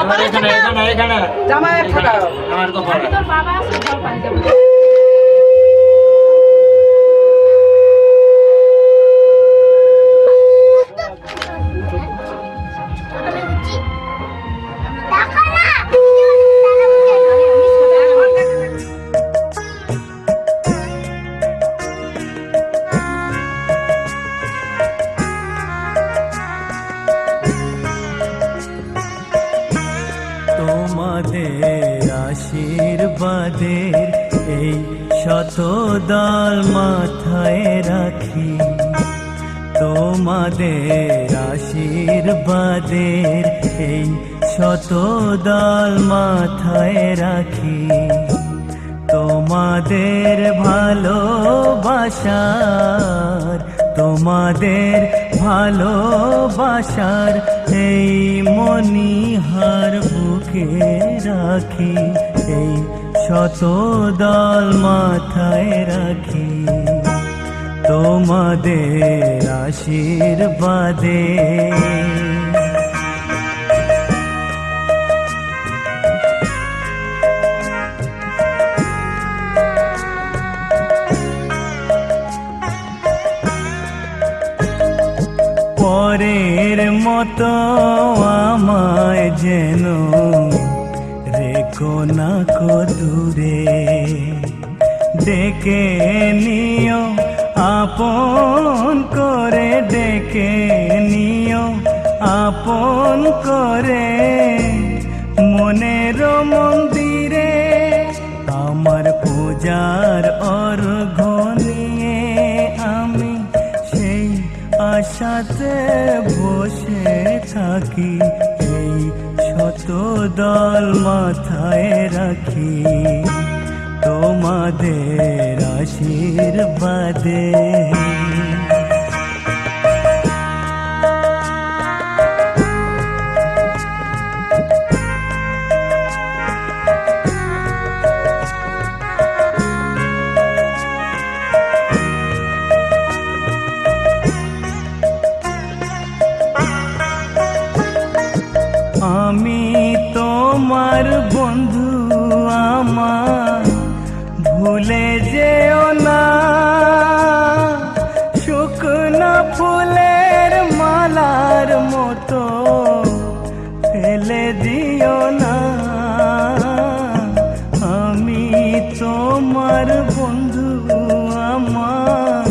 আমার এখানে এখানে এখানে জামাইয়ের খাতা আমার তো পড়া তোর বাবা আছে জল পানি দেবো তোমাদের আশীর্বাদের এই শত দল মাথায় রাখি, তোমাদের আশীর্বাদের এই শত দল মাথায় রাখি, তোমাদের ভালোবাসার তোমাদের ভালোবাসার এই মণিহার বুকে রাখি, এই শত দল মাথায় রাখি, তোমাদের আশীর্বাদে। পরের মতো আমায় যেন রেখো না কো দূরে, ডেকে নিও আপন করে, ডেকে নিও আপন করে, মনের মন্দিরে আমার পূজার অর্ঘ্য নিয়ে আমি সেই আশাতে বসে থাকি, এই শত দল মাথায় রাখি, তোমাদের আশীর্বাদে। আমি তোমার বন্ধু, আমার ভুলে যেও না, শুকনো ফুলের মালার মতো ফেলে দিও না। আমি তোমার বন্ধু, আমার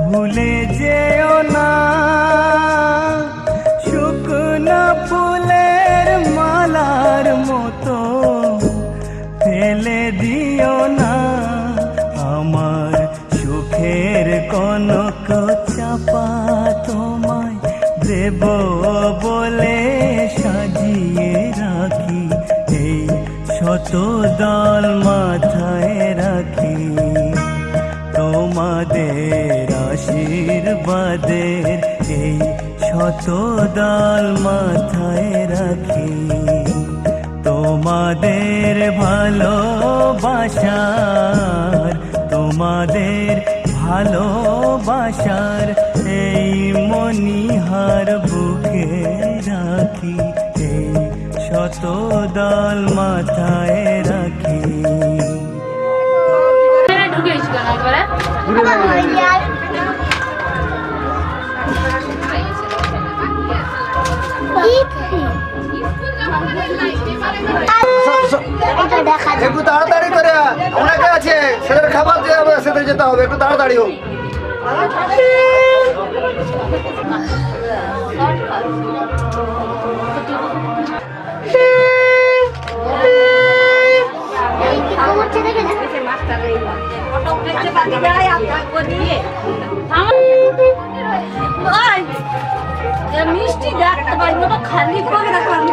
ভুলে যেও না, শুকনো ফুলের মালার মতো ফেলে দিও না। আমার সুখের কনক চাপা তোমায় দেব বলে সাজিয়ে রাখি, এই শত দল মাথায় রাখি, তোমাদের আশীর্বাদের এই শত দল মাথায় রাখি, তোমাদের ভালোবাসার তোমাদের ভালোবাসার এই মণিহার বুকে রাখি, এই শত দল মাথায় রাখি। ঢুকে এসে গেল একবারে একটু তাড়াতাড়ি করে অনেকে আছে, সেদের খাবার দিয়ে হবে, সেদের যেতে হবে, একটু তাড়াতাড়ি হোক। মিষ্টি দেখতে পাই না, খালি করে রাখলাম।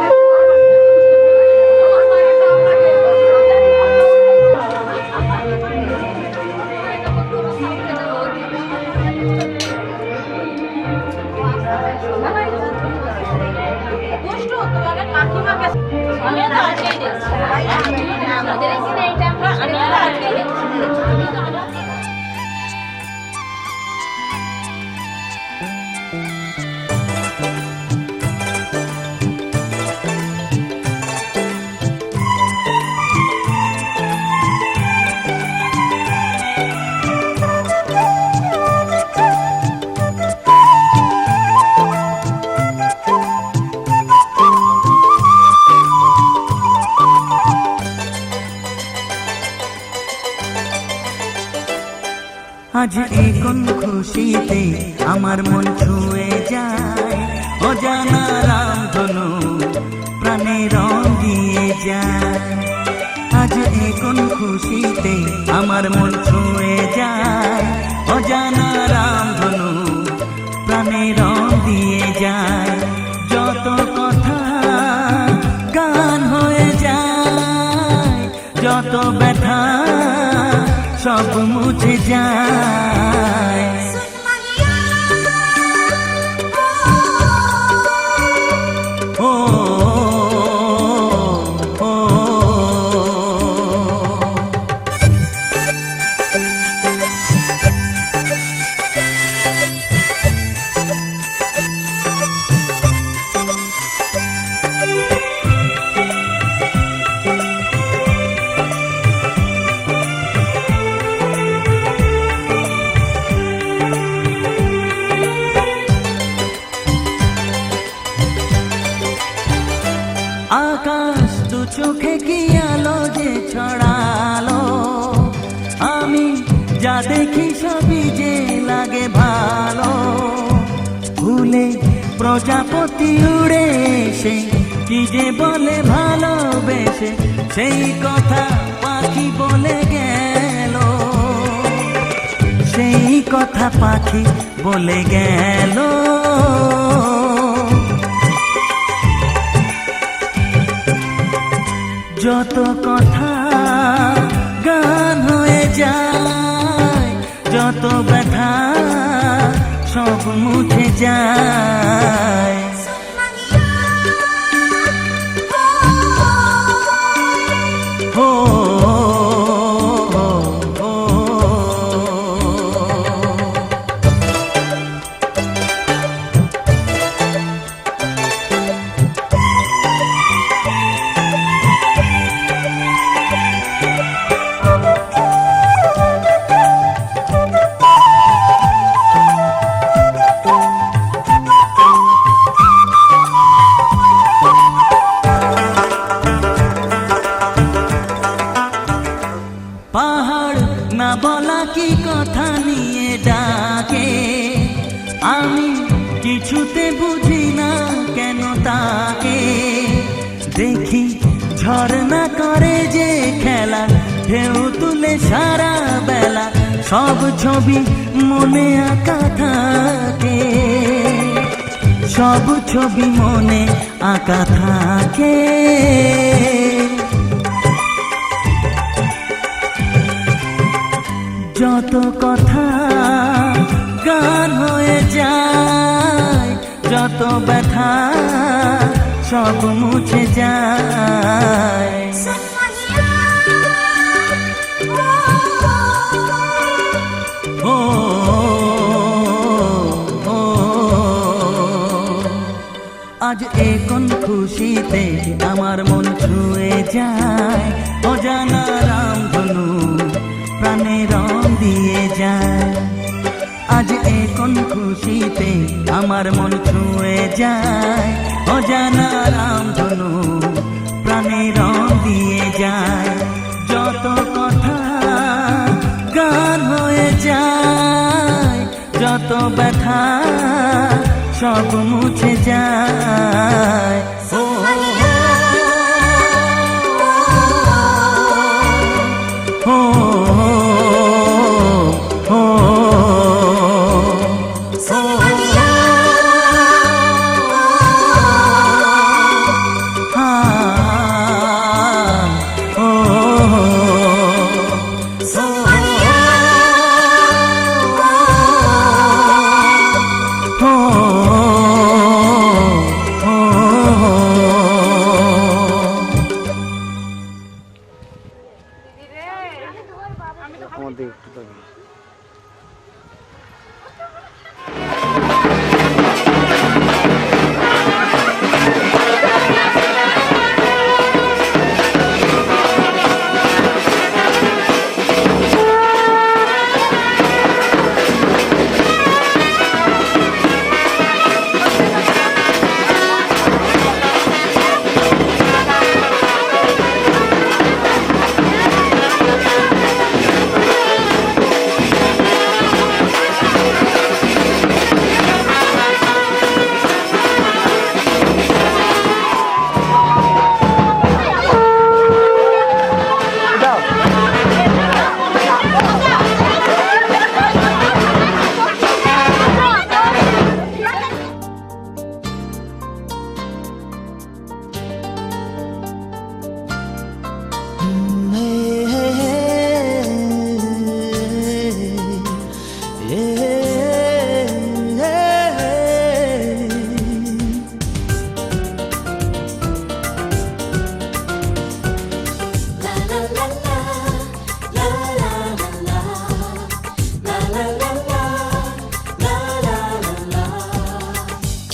আজ এই কোন খুশিতে আমার মন ছুঁয়ে যায়, অজানা রামধনু প্রাণে রং দিয়ে যায়। আজ এই কোন খুশিতে আমার মন ছুঁয়ে যায়, অজানা রামধনু প্রাণে রং দিয়ে যায়। যত কথা গান হয়ে যায়, যত ব্যথা সব মুছে যায়। ও ও আকাশ দু চোখে কি আলো যে ছড়ালো, আমি যা দেখি সবই যে লাগে ভালো। ভুলে প্রজাপতি উড়ে এসে কি যে বলে ভালোবেসে, সেই কথা পাখি বলে গেল, সেই কথা পাখি বলে গেল। যত কথা গান হয়ে যায়, যত ব্যথা সব মুছে যায়। ও পাহাড় না বলা কি কথা নিয়ে ডাকে, আমি কিছুতে বুঝি না কেন তাকে। দেখি ঝর্ণা করে যে খেলা, ঢেউ তুলে সারা বেলা, সব ছবি মনে আঁকা থাকে, সব ছবি মনে আঁকা থাকে। যত কথা গান হয়ে যায়, যত ব্যথা সব মুছে যায়। ও ও আজ এই কোন খুশিতে আমার মন ছুঁয়ে যায়, অজানা রামধনু প্রাণে রং দিয়ে যায়। আজ এই কোন খুশিতে আমার মন ছুঁয়ে যায়, অজানা রামধনু প্রাণে রং দিয়ে যায়। যত কথা গান হয়ে যায়, যত ব্যথা সব মুছে যায়। ও ও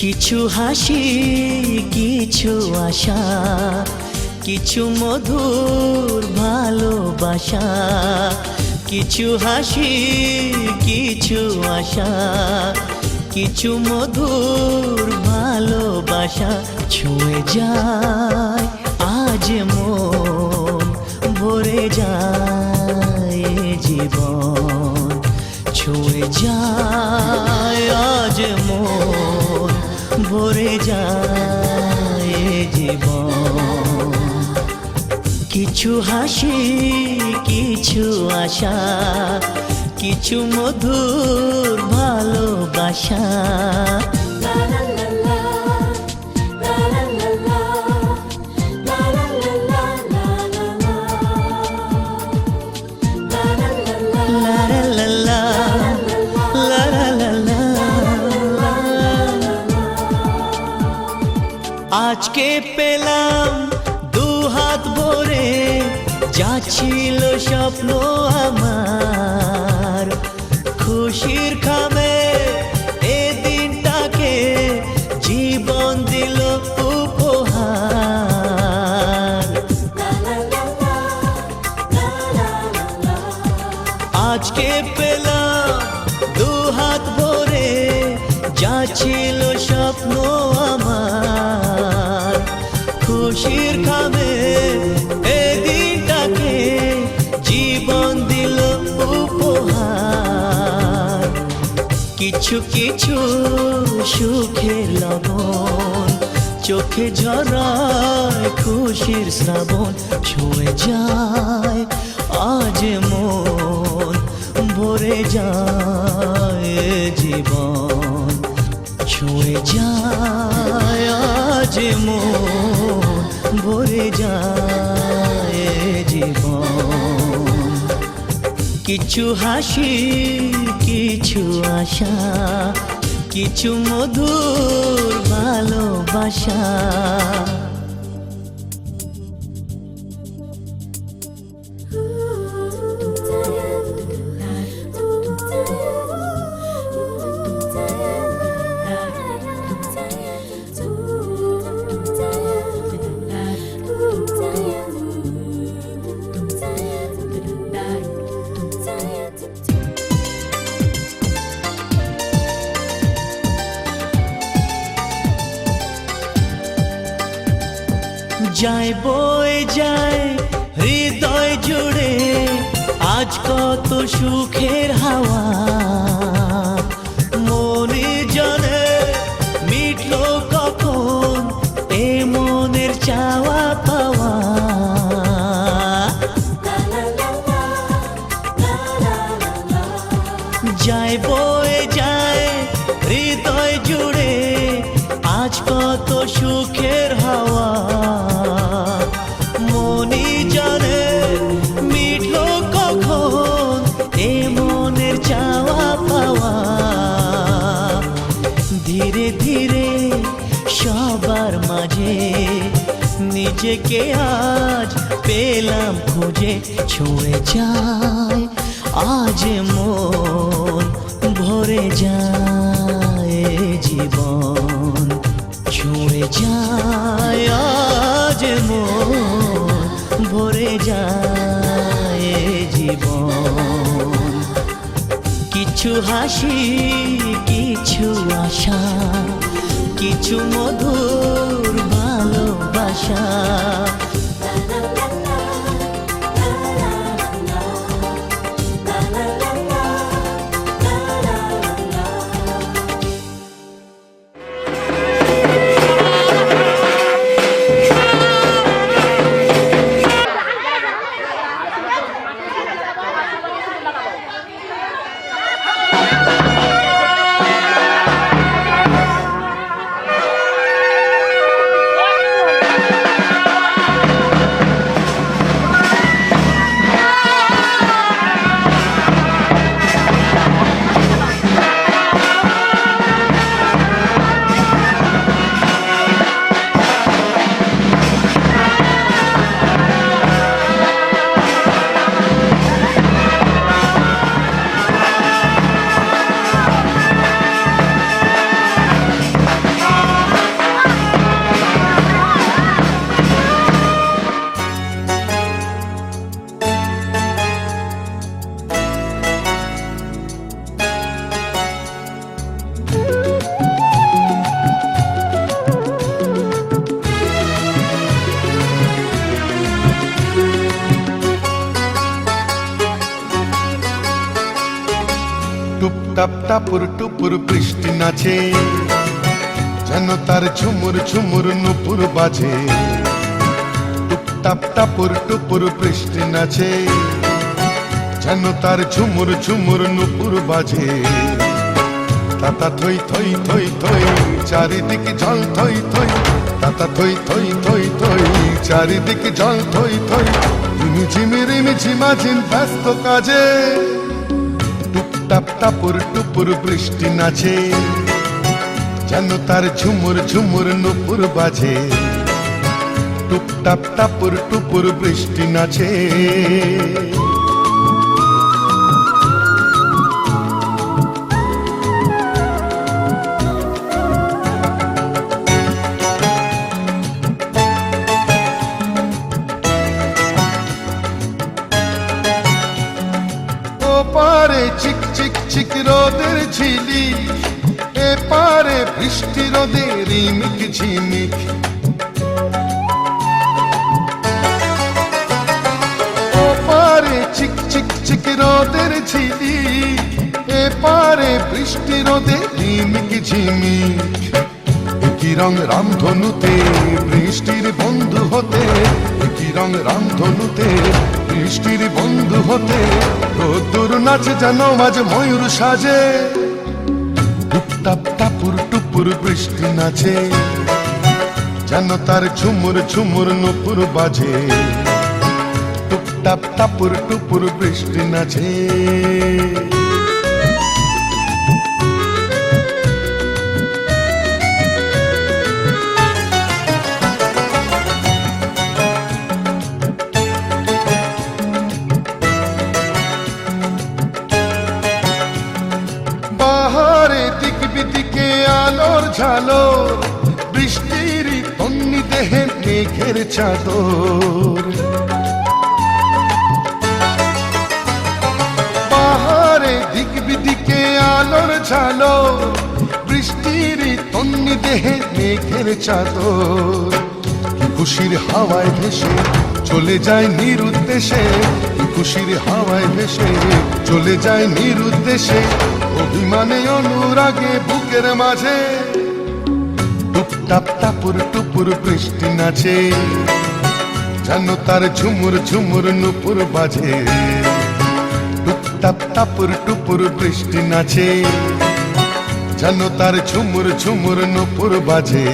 কিছু হাসি কিছু আশা, কিছু মধুর ভালোবাসা। কিছু হাসি কিছু আশা, কিছু মধুর ভালোবাসা। ছুঁয়ে যায় আজ মন, ভরে যায় জীবন। ছুঁয়ে যায় আজ মন, ভরে যায় জীবন। কিছু হাসি কিছু আশা, কিছু মধুর ভালোবাসা। আজকে পেলাম দু হাত ভরে, যা ছিল স্বপ্ন আমার। খুশির খামে এ দিনটাকে জীবন দিল উপহার। আজকে পেলাম দু হাত ভরে, যা ছিল স্বপ্ন আমার। খুশির খামে এ দিনটাকে জীবন দিল উপহার। কিছু কিছু সুখের লবণ, চোখে ঝরায় খুশির শ্রাবণ। ছুঁয়ে যায় আজ মন, ভরে যায় জীবন। ছুঁয়ে যায় আজ মন, ভরে যায় জীবন। কিছু হাসি কিছু আশা, কিছু মধুর ভালোবাসা। যায় বয়ে যায় হৃদয় জুড়ে আজ কত সুখের হাওয়া। মনে জানে মিটলো কখন এ মনের চাওয়া পাওয়া। যায় বয়ে যায় হৃদয় জুড়ে আজ কত সুখের হাওয়া। মনি জানে মিটলো কখন এ মনের চাওয়া পাওয়া। ধীরে ধীরে সবার মাঝে নিজেকে আজ পেলাম খুঁজে। ছুঁয়ে যায় আজ মন, ভরে যায় জীবন। ছুঁয়ে যায় আজ মন, ভরে যায় জীবন। কিছু হাসি কিছু আশা, কিছু মধুর ভালোবাসা। টুপটাপ টাপুর টুপুর বৃষ্টি নাচে, যেন তার ঝুমুর ঝুমুর নুপুর বাজে। টুপটাপ টাপুর টুপুর বৃষ্টি নাচে, যেন তার ঝুমুর ঝুমুর নুপুর বাজে। তাতা থই থই থই থই চারিদিকে জল থই থই, তাতা থই থই থই থই চারিদিকে জল থই থই। রিমি ঝিমি রিমি ঝিমাঝিম ব্যস্ত কাজে, টুপটাপ টাপুর টুপুর বৃষ্টি নাচে, যেন তার ঝুমুর ঝুমুর নুপুর বাজে। টুপটাপ টাপুর টুপুর বৃষ্টি নাচে। পারে চিক চিক চিক রোদের ঝিলি, এ পারে বৃষ্টি রোদে রিমিক ঝিমিক। ও পারে চিক চিক চিক রোদের ঝিলি, এ পারে বৃষ্টি রোদে রিমিক ঝিমিক। একই রং রামধনুতে বৃষ্টির বন্ধু হতে, একই রং রামধনুতে বৃষ্টির বন্ধু হতে। রোদ্দুর নাচে যেন আজ ময়ূর সাজে, টুপটাপ টাপুর টুপুর বৃষ্টি নাচে, যেন তার ঝুমুর ঝুমুর নুপুর বাজে। টুপটাপ টাপুর টুপুর বৃষ্টি নাচে। আলোর ঝালোর বৃষ্টির তন্নি দেহে মেঘের চাদর। পাহাড়ে দিক বিদিকে আলোর ঝালোর বৃষ্টির তন্নি দেহে মেঘের চাদর। খুশির হাওয়ায় ভেসে চলে যায় নিরুদ্দেশে, খুশির হাওয়ায় ভেসে চলে যায় নিরুদ্দেশে। অভিমানে অনুরাগে বুকের মাঝে, টুপটাপ টাপুর টুপুর বৃষ্টি নাচে, যেন তার ঝুমুর ঝুমুর নুপুর বাজে। টুপটাপ টাপুর টুপুর বৃষ্টি নাচে, যেন তার ঝুমুর ঝুমুর নুপুর বাজে।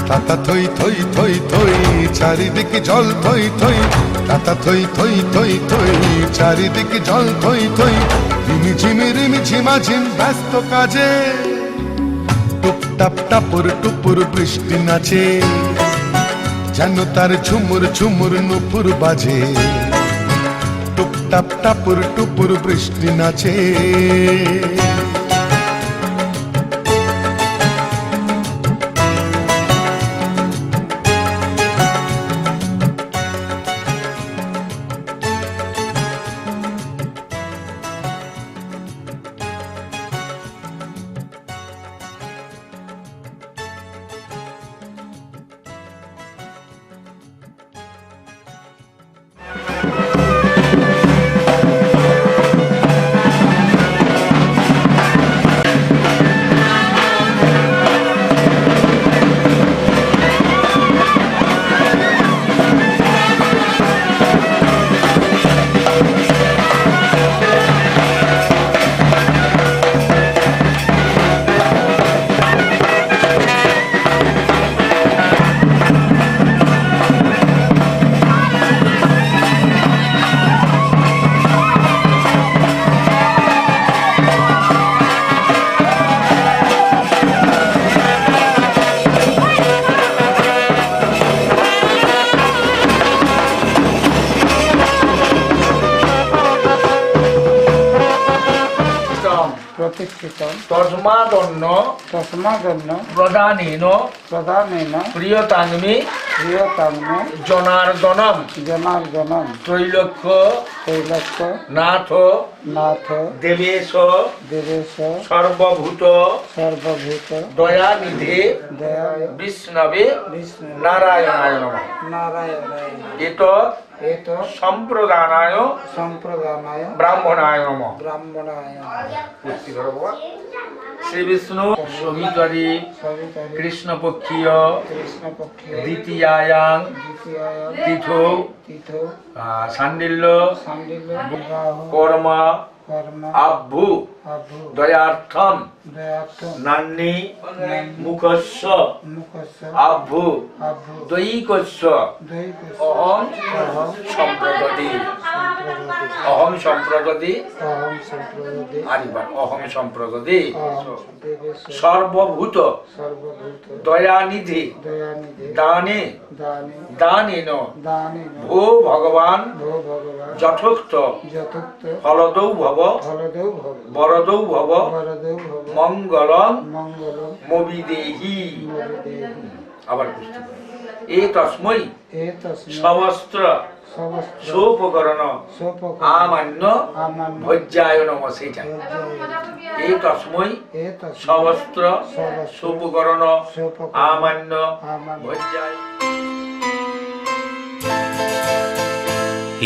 তাতা থই থই থই থই চারিদিকে জল থই থই, তাতা থই থই থই থই চারিদিকে জল থই থই। রিমি ঝিমি রিমি ঝিমাঝিম ব্যস্ত কাজে, টুপটাপ টাপুর টুপুর বৃষ্টি নাচে, যেন তার ঝুমুর ঝুমুর নুপুর বাজে। টুপটাপ টাপুর টুপুর বৃষ্টি নাচে। প্রতিষ্ঠিত তস্মাদন্য তস্মাদন্য প্রদানেন প্রদানেন প্রিয়তান্মি প্রিয়তম জনার্দনম জনার্দনম ত্রৈলোক্য তৈলক্য নাথ নাথ দেবেশ দেবেশ সর্বভূত সর্বভূত দয়ানিধে দয়ায় বিষ্ণবে বিষ্ণু নারায়ণায় নমঃ। নারায়ণায় এত এত সম্প্রদানায় সম্প্রদানায় ব্রাহ্মণায় নমঃ। ব্রাহ্মণায় পুষ্টি করো বাবা। শ্রী বিষ্ণু সবিতারি সবিতারি কৃষ্ণপক্ষীয় কৃষ্ণপক্ষীয় দ্বিতীয়ায়াং দ্বিতীয়ায় তিথৌ তীর্থ সান্ডিল্য সান্ডিল্য বিবাহ কর্ম কর্ম আভ্যু আভু দয়ার্থম দয়ার্থ নান্নি মুখস্য মুখস্য আভ্যু আভু দৈকস্য দৈকস্য অহং সম্প্রদতি অহং সম্প্রদতি অহং সম্প্রদায় আরিবার অহং সম্প্রদতি অহং দেবেশ সর্বভূত সর্বভূত দয়ানিধি দয়ানিধি দানে দানে দানেন দানে ভো ভগবান ভো ভগবান যথোক্ত যথোক্ত ফলদৌ ভব ফলদেও ভব বরদৌ ভব বরদেও ভব মঙ্গলম মঙ্গল মবিদেহি। মরিদেহি আবার পুষ্টি করো। এ তস্মৈ এতস্মিन् সমস্ত্র সমস্ত সোপকরণ সোপকরণ আমান্য আমান্য ভজ্জায় নম সেইটা। এই তস্মৈ এতস্মিन् সমস্ত্র সমস্ত সোপকরণ সোপকরণ আমান্য আমান্য ভজ্জায়।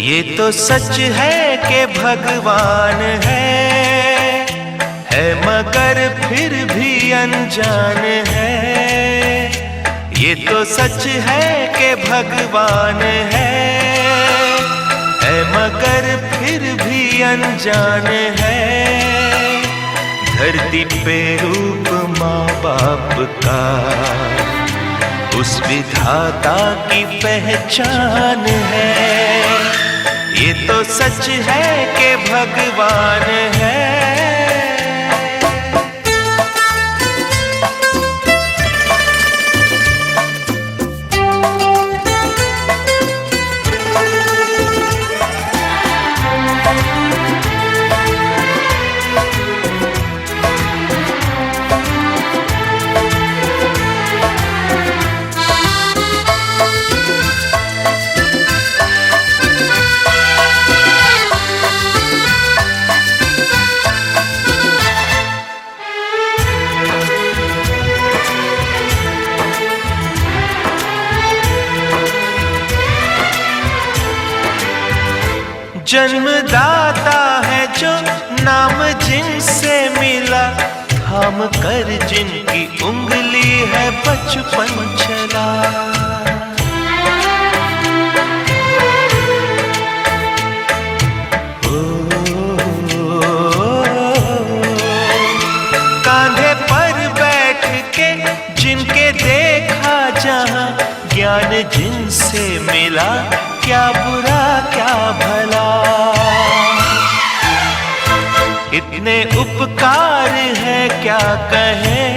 ये तो सच है कि भगवान है मगर फिर भी अनजान है। ये तो सच है कि भगवान है मगर फिर भी अनजान है। धरती पे रूप माँ बाप का उस विधाता की पहचान है। ये तो सच है कि भगवान है। जन्मदाता है जो नाम जिनसे मिला, थाम कर जिनकी उंगली है बचपन चला। कांधे पर बैठ के जिनके देखा जहां, ज्ञान जिनसे मिला, क्या बुरा क्या भला। इतने उपकार है क्या कहें,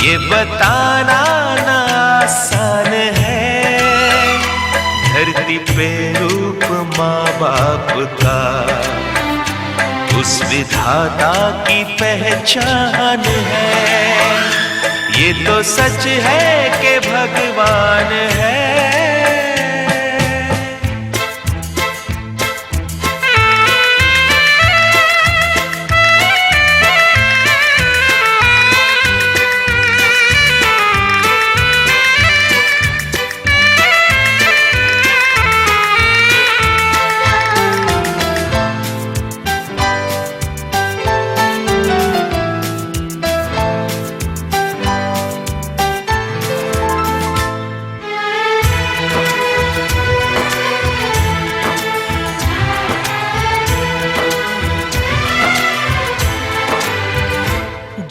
ये बताना ना आसान है। धरती पे रूप माँ बाप का उस विधाता की पहचान है। ये तो सच है कि भगवान है।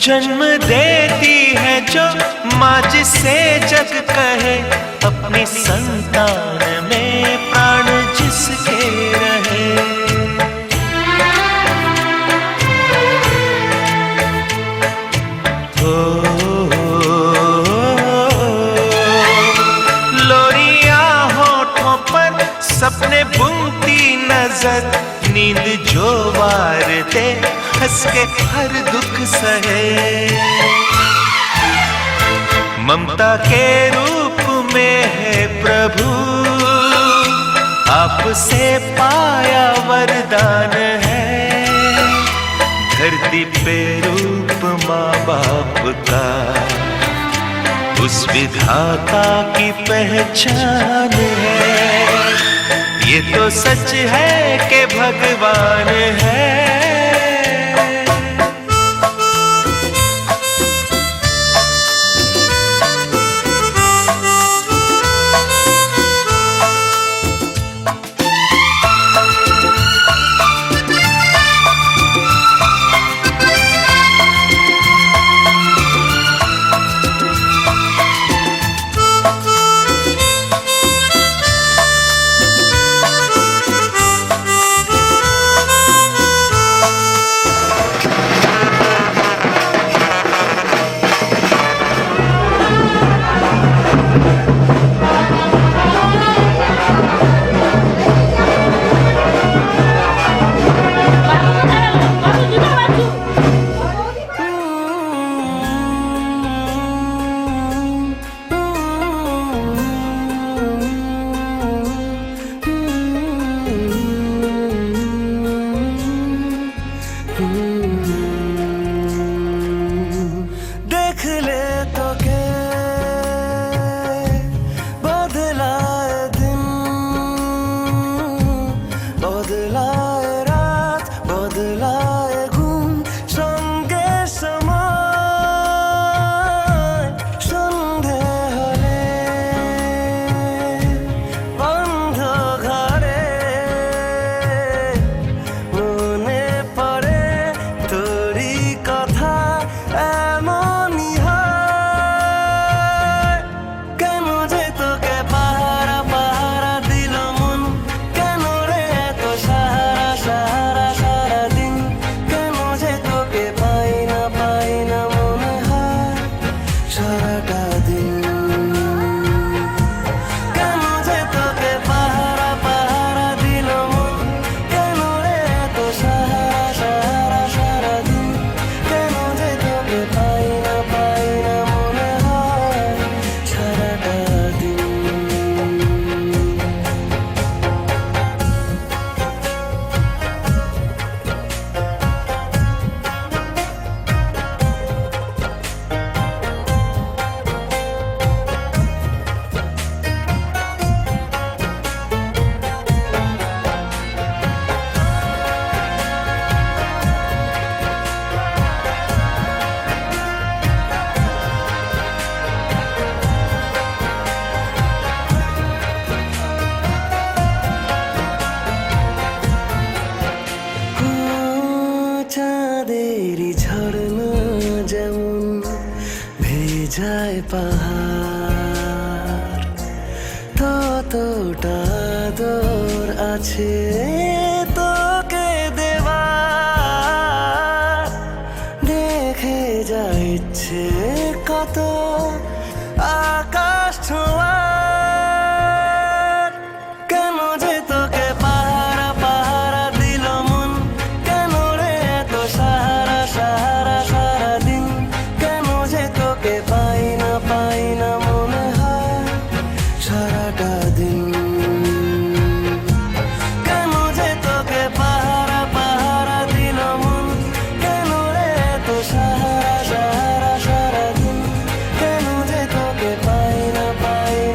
जन्म देती है जो माँ जिसे जग कहे, अपनी संतान में प्राण जिसके रहे। लोरियां होठों पर सपने बुनती नजर, नींद जो वार दे हंस के हर दुख सहे। ममता के रूप में है प्रभु, आपसे पाया वरदान है। धरती पे रूप माँ बाप का, उस विधाता की पहचान है। ये तो सच है कि भगवान है। যায় পাহাড়, ততটা দূর আছে তোকে দেওয়ার। দেখে যা ইচ্ছে কত আকাশ ছোঁয়ার। কেন যে তোকে পাহারা পাহারা দিল মন, কেন রে এত সাহারা সাহারা সারাদিন। কেন যে তোকে পাই না মনে হয় সারাটা দিন। কেন যে তোকে পাহারা পাহারা দিল মন, কেন রে এত সাহারা সাহারা সারাদিন। কেন যে তোকে পাই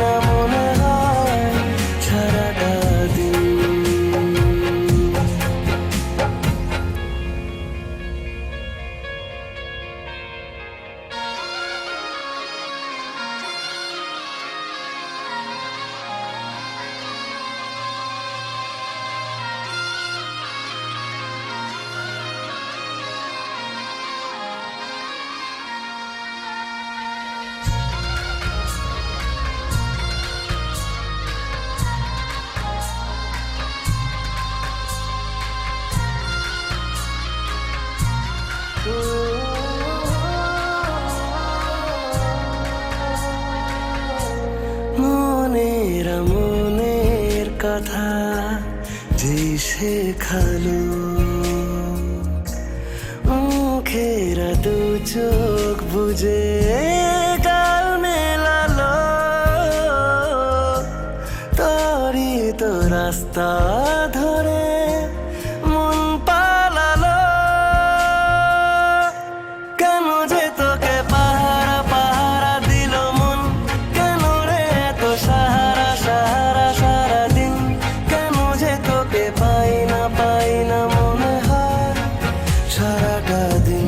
না মনে হয় সারাটা দিন। মনের কথা যে শেখালো, মুখেরা দু চোখ বুঝে গাল মেলালো। রাস্তা ধরে মন পালালো, কেন যে তোকে পাহারা পাহারা দিল মন, কেন রে এত সাহারা সাহারা সারাদিন, কেন যে তোকে পাই না মনে হয় সারাটা দিন।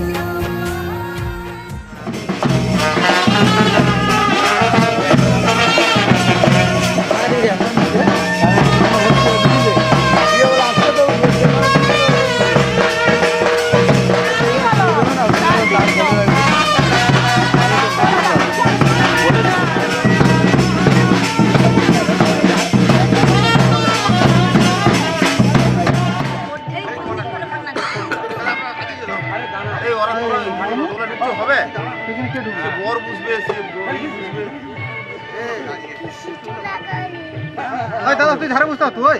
দাদা তুই ধারে বুঝতে তুই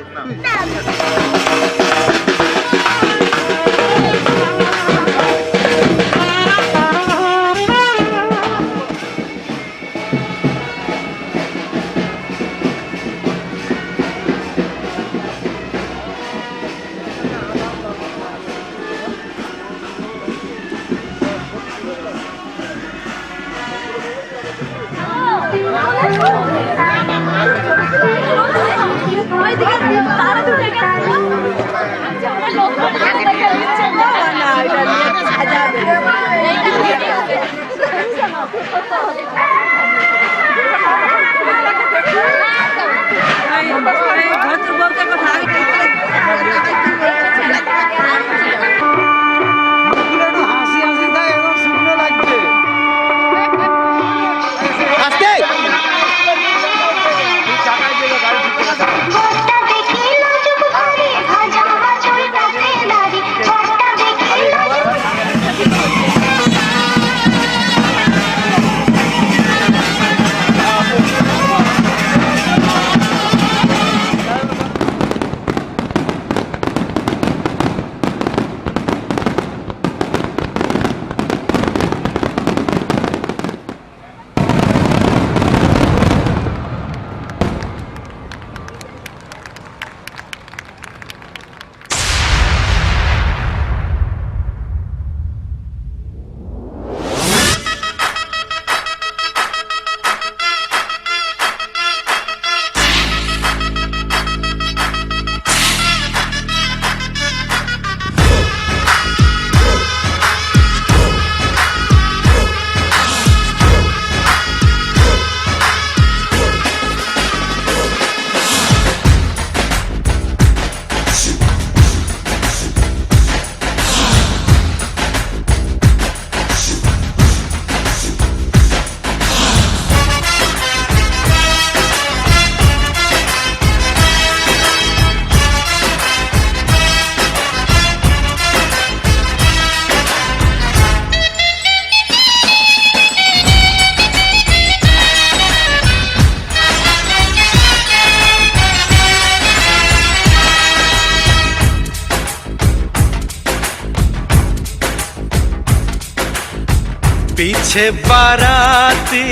पीछे बाराती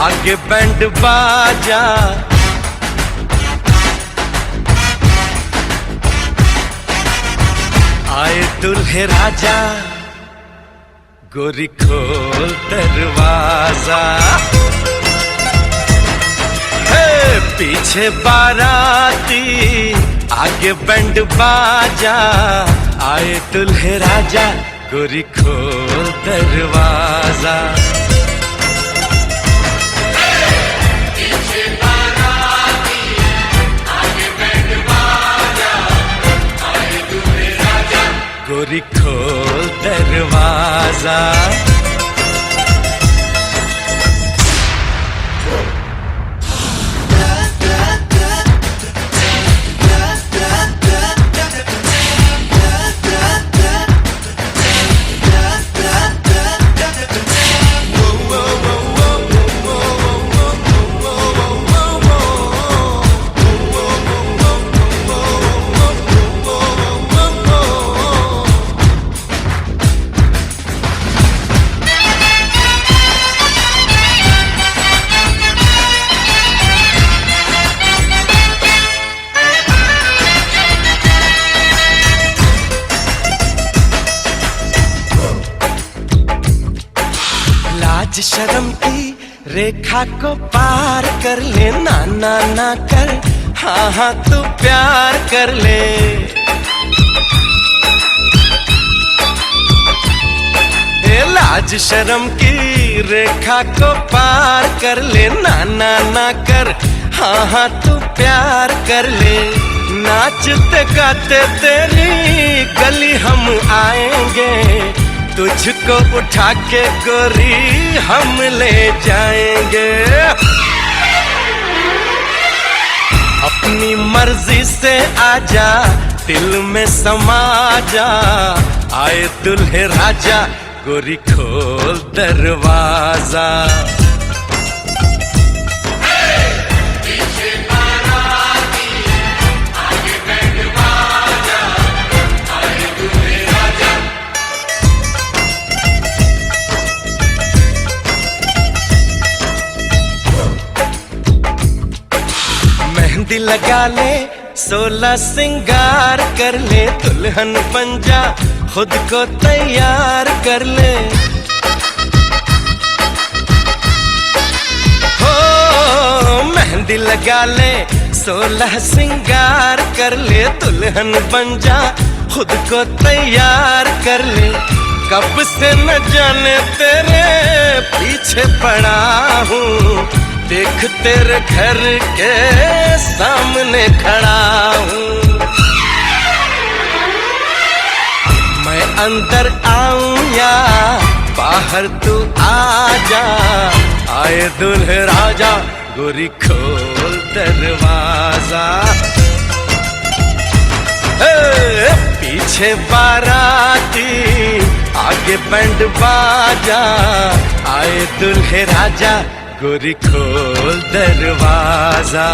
आगे बैंड बाजा, आए दुल्हे राजा, गोरी खोल दरवाजा। हे पीछे बाराती आगे बैंड बाजा, आए दुल्हे राजा, गोरी खोल दरवाजा। गोरी खोल दरवाजा। लाज शर्म की रेखा को पार कर ले, ना ना ना कर, हाँ हाँ तू प्यार कर ले। लाज शर्म की रेखा को पार कर ले, ना ना ना कर, हाँ हाँ तू प्यार कर ले। नाचते गाते तेरी गली हम आएंगे, तुझको उठा के गोरी हम ले जाएंगे। अपनी मर्जी से आजा, दिल में समा जा, आए दुल्हे राजा, गोरी खोल दरवाजा। मेहंदी लगा ले, 16 सिंगार कर ले, दुल्हन बन जा, खुद को तैयार कर ले। हो मेहंदी लगा ले, 16 सिंगार कर ले, दुल्हन बन जा, खुद को तैयार कर ले। कब से न जाने तेरे पीछे पड़ा हूँ, देख तेरे घर के सामने खड़ा हूँ। मैं अंदर आऊं या बाहर तू आजा, आए दुल्हे राजा, गोरी खोल दरवाजा। पीछे बाराती, आगे बैंड बाजा, आए दुल्हे राजा, गोरी खोल दरवाजा।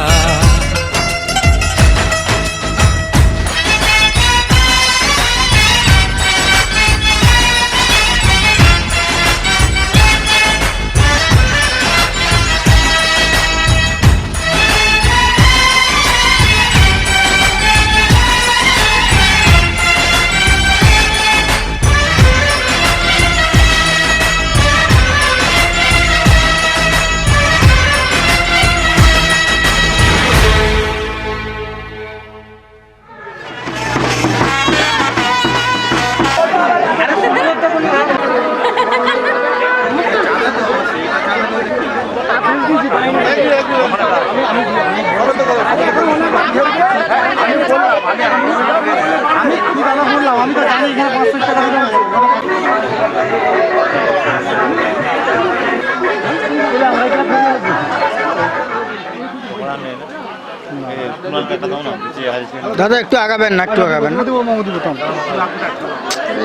দাদা একটু আগাবেন না, একটু আগাবেন।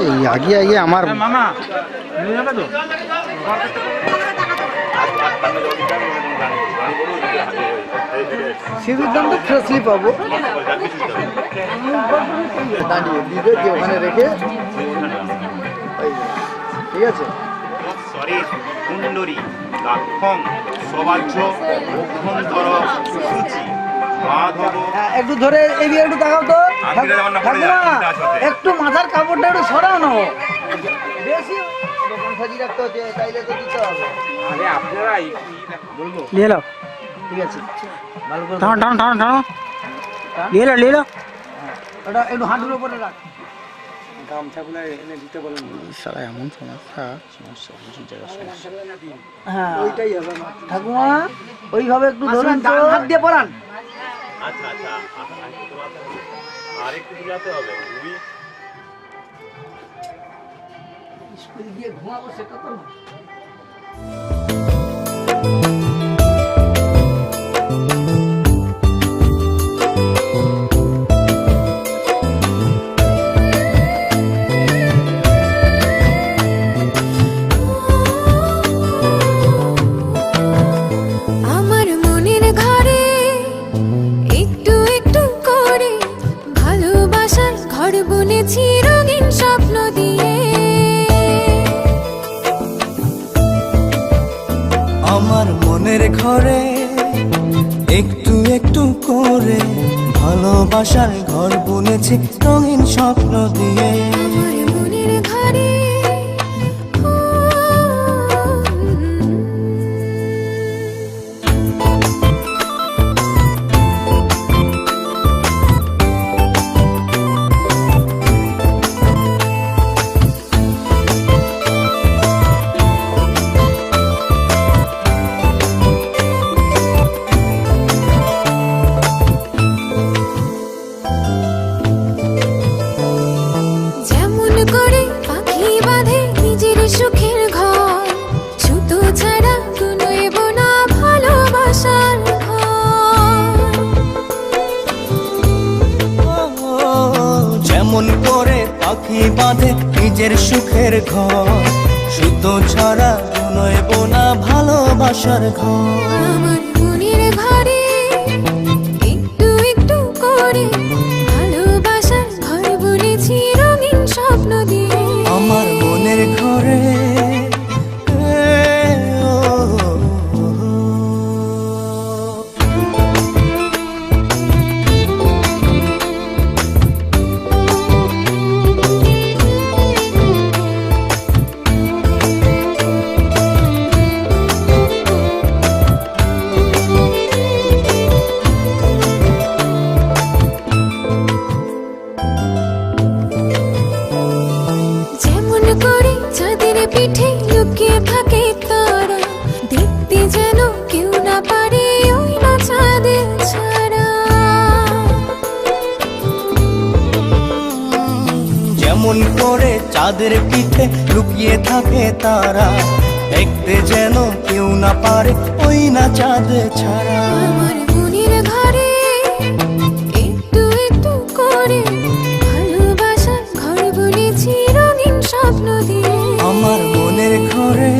এই আগিয়ে আগিয়ে আমার মামা নিয়ে যাবে তো। সিঁদুর দাম তো ফ্রেশলি পাবো, দাঁড়িয়ে দিবে যে ওখানে রেখে, ঠিক আছে। কুণ্ডরী লাক্ষং সবাহ্য অভ্যন্তর সূচি মাধব। একটু ধরে এদিকে একটু তাকাও তো ঠাকুমা, একটু মাথার কাপড়টা একটু সরানো, বেশি দোকান সাজিয়ে রাখতে হচ্ছে, তাইলে তো দিতে হবে। আরে আপনারা বলবো নিয়ে নাও, ঠিক আছে, ভালো করে টানো টানো টানো টানো, নিয়ে নাও নিয়ে নাও, ওটা একটু হাঁটুর উপরে রাখ। গামছাগুলো এনে দিতে বলেন। সারা এমন সমস্যা, হ্যাঁ ওইটাই হবে ঠাকুমা, ওইভাবে একটু ধরুন তো, হাত দিয়ে পরান। আচ্ছা আচ্ছা, আরেকটু বুঝাতে হবে। স্কুল গিয়ে ঘুমাবো সেটা তো না। আমার মনের ঘরে একটু একটু করে ভালোবাসার ঘর বুনেছি রঙিন স্বপ্ন দিয়ে। আমার মনের ঘরে সুখের ঘর, সুতো ছাড়া কোনো এবো না ভালোবাসার ঘর। যেমন করে পাখি বাঁধে নিজের সুখের ঘর, সুতো ছাড়া নয় বোনা ভালোবাসার ঘর। আমার মনের ঘরে একটু একটু করে ভালোবাসার ঘর বলেছি রঙিন স্বপ্ন দিয়ে। আমার মনের ঘরে যেমন করে চাঁদের পিঠে লুকিয়ে থাকে তারা, দেখতে যেন কেউ না পারে ওই না চাঁদের ছাড়া। যেমন করে চাঁদের পিঠে লুকিয়ে থাকে তারা, দেখতে যেন কেউ না পারে ওই না চাঁদ ছাড়া। আমার মনের ঘরে একটু একটু করে ভালোবাসার ঘর বলেছি রঙিন স্বপ্ন দিয়ে। আমার মনের ঘরে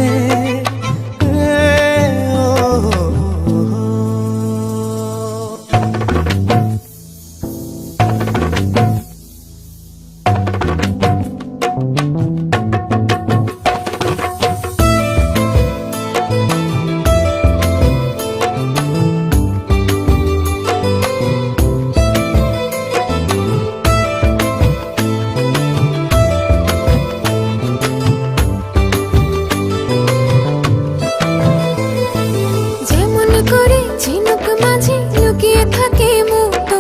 যেমন করে ঝিনুক মাঝে লুকিয়ে থাকে মুক্ত,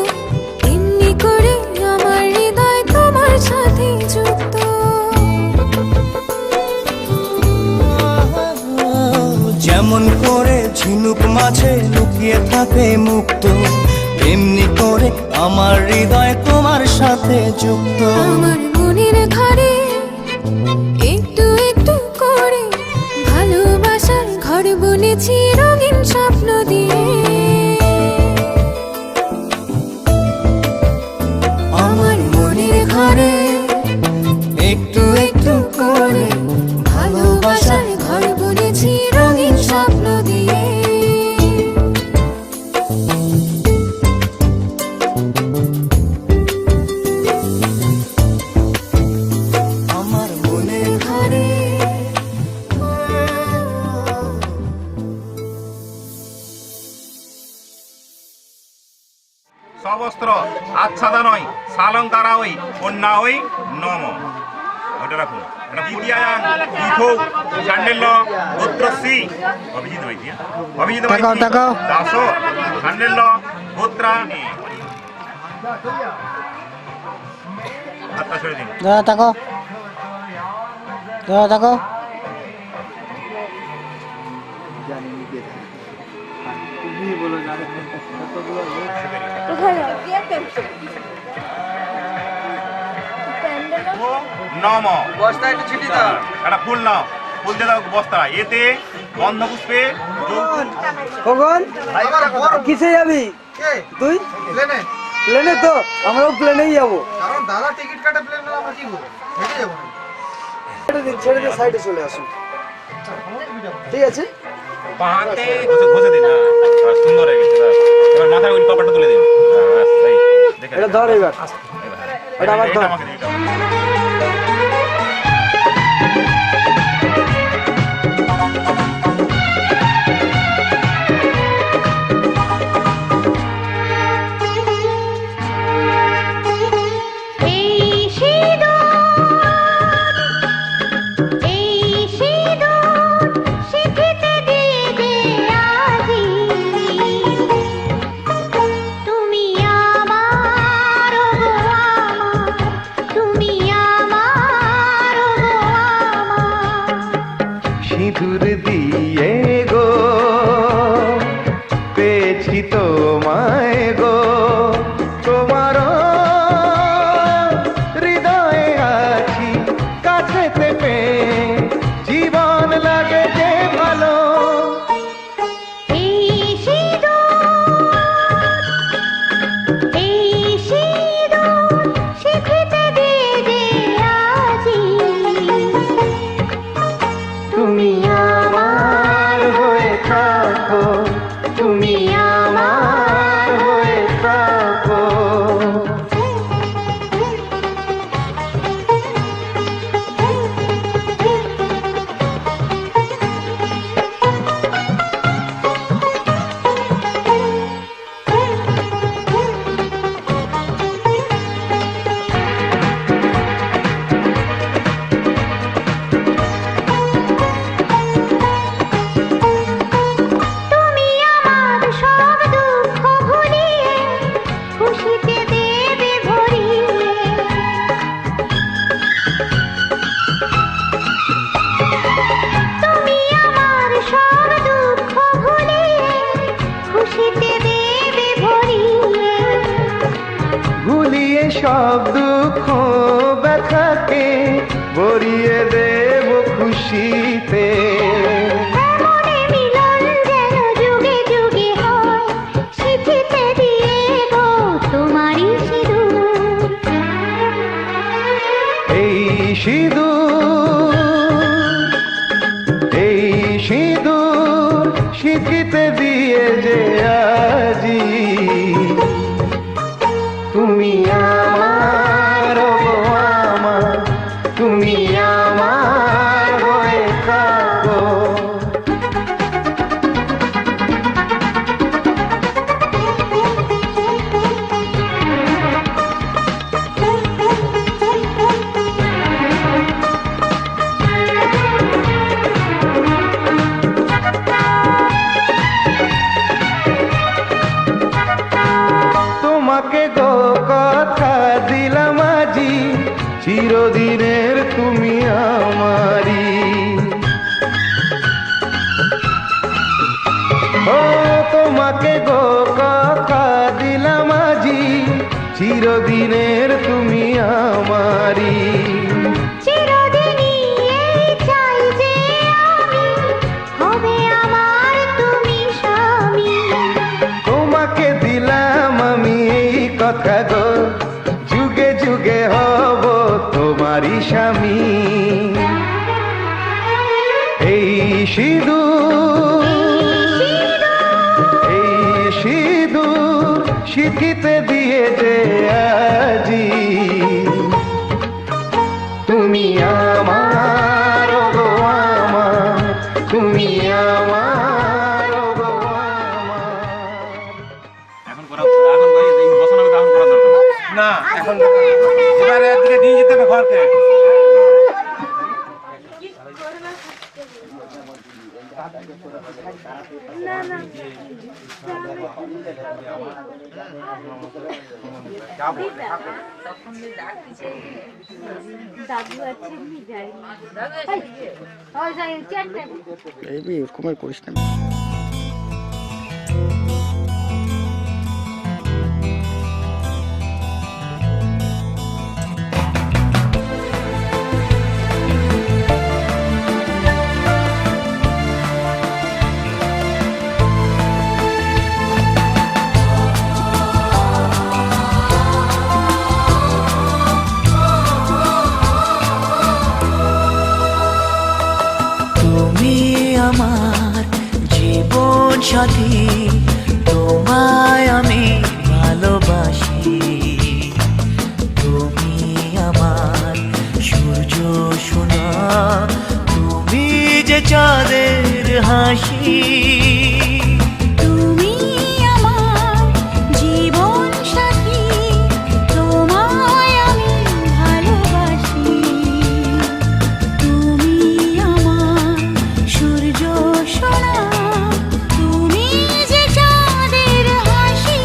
তেমনি করে আমার হৃদয় তোমার সাথে যুক্ত। যেমন করে ঝিনুক মাঝে লুকিয়ে থাকে মুক্ত, তেমনি করে আমার হৃদয় তোমার সাথে যুক্ত। আমার মনের ঘরে একটু একটু করে ভালোবাসার ঘর বলেছি রঙিন স্বপ্ন দিয়ে। আমার মনের ঘরে একটু একটু করে ভালোবাসার ঘর বলেছি রঙিন স্বপ্ন দিয়ে। আমার মনের ঘরে সবস্ত্র আচ্ছাদা নয় সালঙ্কারা ওই কন্যা ওই নম। ওটা রাখুন। এটা পুরিয়ায়াং ইথৌ চান্ডেল্য গোত্রশ্রী অভিজিৎ মাইতি অভিজিৎ মাইতি দাস চান্ডেল্য গোত্রা। হাতটা ছেড়ে দিন। দাদা তাকাও, দাদা তাকাও। নম। বস্তা একটু ছিটি দাও। একটা ফুল নাও, ফুল দিয়ে দাও বস্তা। এতে গন্ধপুষ্পে কখন কিসে যাবি তুই? প্লেনে। প্লেনে তো আমরাও প্লেনেই যাবো। কারণ দাদা টিকিট কাটে প্লেন না, আমরা কি করবো? হেঁটে যাবো না। ছেড়ে দিয়ে সাইডে চলে আসুন, ঠিক আছে? ঘষে দিন। সুন্দর হয়ে গেছে। এবার মাথায় ওই কপালটা তুলে দিন। এটা ধর এবার, এটা আবার ধর। সিঁদুর দিয়ে গো পেয়েছি তোমায় গো, তোমার হৃদয়ে আছি কাছেতে পেয়ে ভরিয়ে দেব খুশিতে। এমনে মিলন যেন যুগে যুগে হয়, শিখিতে দিয়ে গো তোমারই সিঁদুর। এই সিঁদুর শিখিতে দিয়ে যে আজি তুমি আমার, ও গো আমার, তুমি আমার হয়ে থাকো। তোমাকে গো কথা দিলাম আজি, চিরদিনের তুমি আমারি। ও তোমাকে গো কথা দিলাম আজি, চিরদিনের তুমি আমারি। চিরদিনই এই চাই যে আমি, হবে আমার তুমি স্বামী। তোমাকে দিলাম আমি এই কথা গো, যুগে যুগে হব তোমারই স্বামী। এই সিঁদুর শিখিতে দিয়ে যে আজি তুমি আমার, ও গো আমার, তুমি আমার, ও গো আমার। এখন করা এই বসানো এখন করা দরকার না এখন এবারে একদিকে নিয়ে যেতে হবে ঘরকে। দাদু আছে এরকম করিস না। তুমি আমার জীবন সাথী, তোমায় আমি ভালোবাসি। তুমি আমার সূর্য সোনা, তুমি যে চাঁদের হাসি। তুমি আমার জীবন সাথী, তোমায় আমি ভালোবাসি। তুমি আমার সূর্য সোনা, তুমি যে চাঁদের হাসি।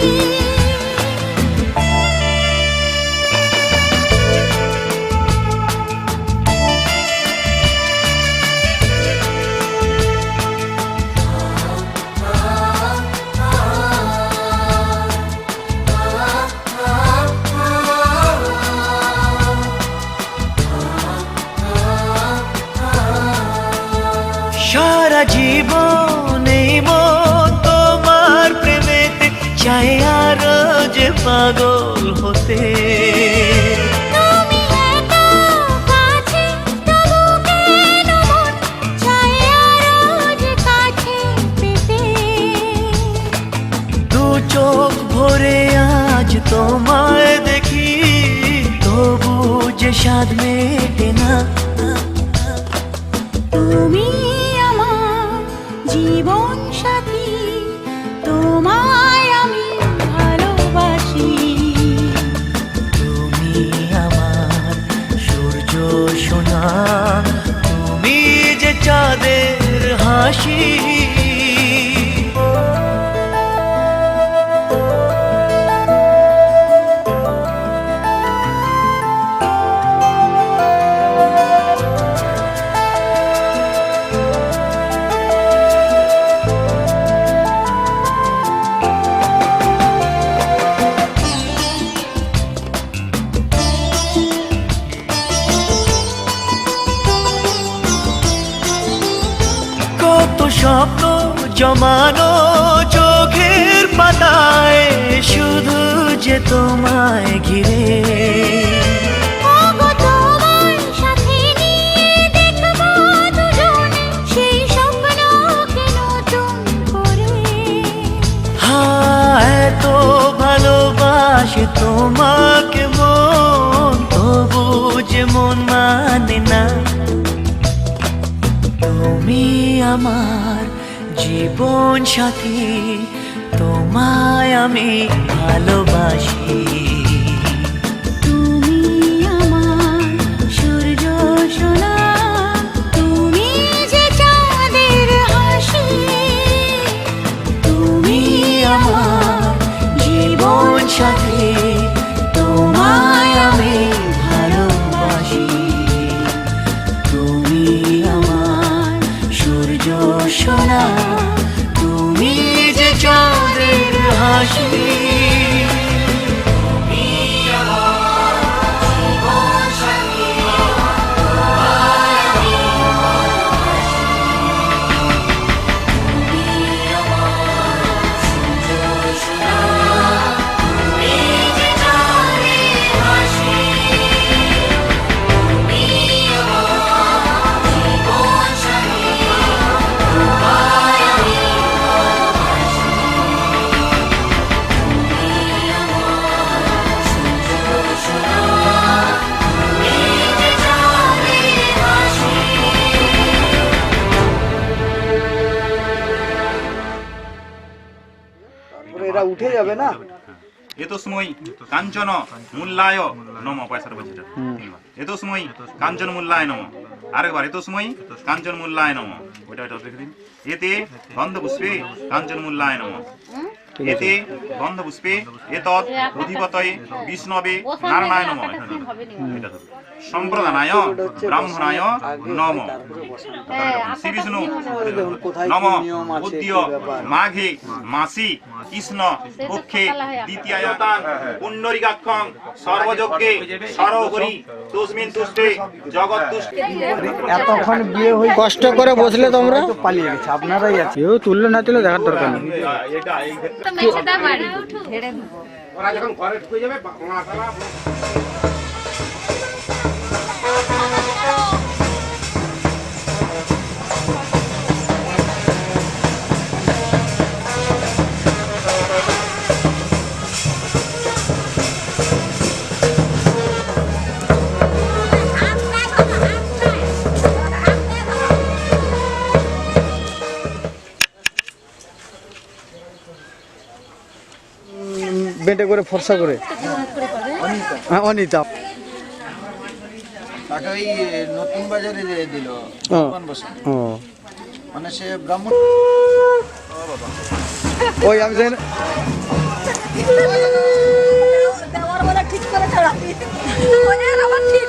সারা জীবন এই মন তোমার প্রেমেতে চাই আরো যে পাগল হতে। তুমি এত কাছে, তবু কেন মন চায় আরো যে কাছে পেতে। দু চোখ ভরে আজ তোমায় দেখি, তবু যে স্বাদ মেটে না। তুমি আমার জীবন সাথী, তোমায় আমি ভালোবাসি। তুমি আমার সূর্য সোনা, তুমি যে চাঁদের হাসি। স্বপ্ন জমানো চোখের পাতায় শুধু যে তোমায় ঘিরে ওগো তোমায় সাথে নিয়ে দেখবো দুজনে সেই স্বপ্নকে নতুন করে। এত ভালোবাসে তোমাকে মন, তবু যে মন মানে না। তুমি আমার জীবন সাথী, তোমায় আমি ভালোবাসি। তুমি আমার সূর্য সোনা, তুমি যে চাঁদের হাসি। তুমি আমার জীবন সাথী, তোমায় আমি ভালোবাসি। তুমি আমার সূর্য সোনা, তুমি যে চাঁদের হাসি। তারপরে এরা উঠে যাবে না? এতস্মৈ কাঞ্চন মূল্যায় নম, পয়সার বলছি এটা তিনবার। এতস্মৈ কাঞ্চন মূল্যায় নম, আরেকবার এতস্মৈ কাঞ্চন মূল্যায় নম, ওইটা রেখে দিন। এতে গন্ধপুষ্পে কাঞ্চন মূল্যায় নম, এতে গন্ধপুষ্পে এতৎ অধিপতয়ে বিষ্ণবে নারায়ণায় নম, এটা ধরুন। সম্প্রদানায় ব্রাহ্মণায় নম, শ্রী বিষ্ণু নম। উদ্য মাঘে মাসি কৃষ্ণ পক্ষে দ্বিতীয়ায়তান পুণ্ডরিকাক্ষং সর্বযজ্ঞে সরোহরি তস্মিন তুষ্টে জগৎ তুষ্টে। এতক্ষণ বিয়ে হয়ে কষ্ট করে বসলে তোমরা তো পালিয়ে গেছে, আপনারাই আছে। কেউ তুললে না তুলে দেখার দরকার নেই। তো মেছেদা বাড়ি ওরা যখন ঘরে ঢুকে যাবে মাথাটা বেটে করে ফর্সা করে হ্যাঁ, অনিতা তাকে ওই নতুন বাজারে যে দিল দোকান বসে, মানে সে ব্রাহ্মণ। ওই আমি জানি না। ঠিক করে চড়াবি আবার ঠিক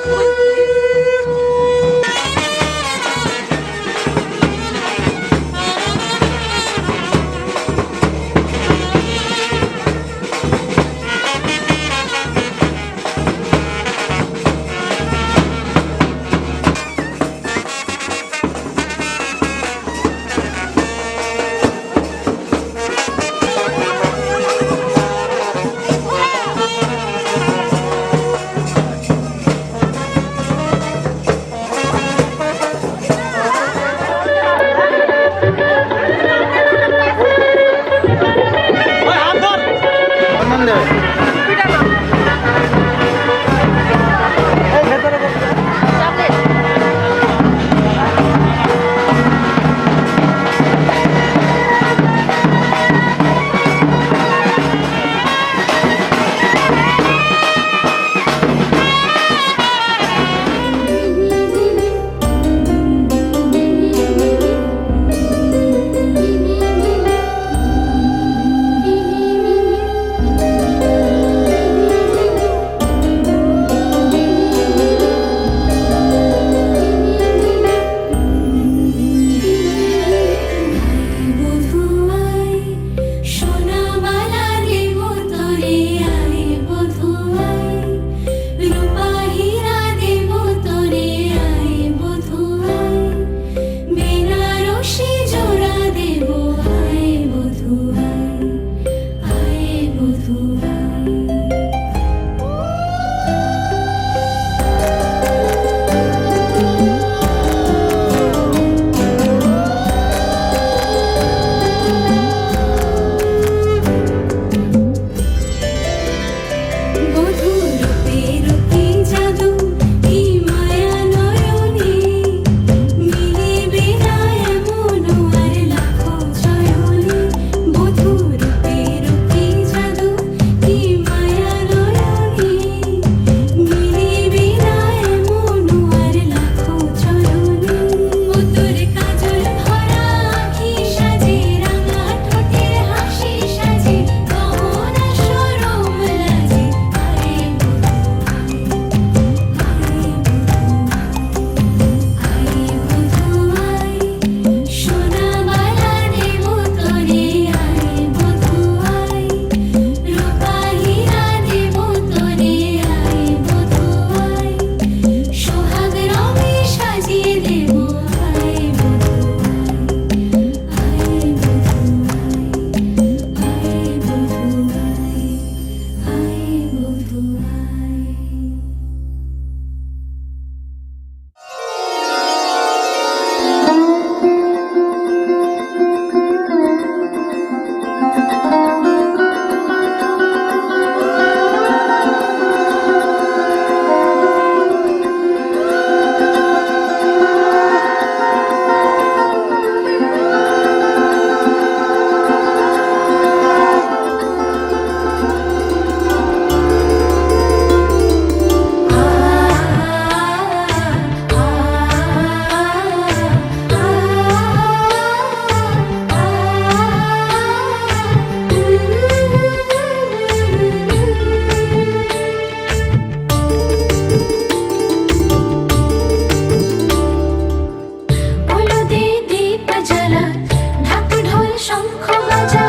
শঙ্খ বাজা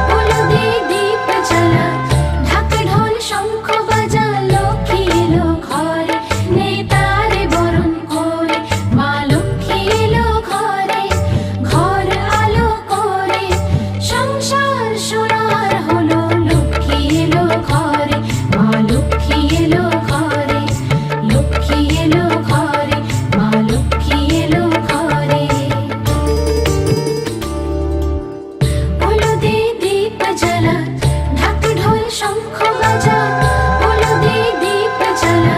হলুদে দীপ জ্বালা ঢাক ঢোল শঙ্খ বাজা লক্ষ্মী এলো ঘরে নেতারে বরণ করে মা লক্ষ্মী এলো ঘরে ঘর আলো করে সংসার সোনার হলো লক্ষ্মী এলো ঘরে মা লক্ষ্মী এলো ঘরে লক্ষ্মী এলো ঘরে মা লক্ষ্মী এলো ঘরে হলুদে দীপ জ্বালা ঢাক ঢোল শঙ্খ বাজা হলুদে দীপ জ্বালা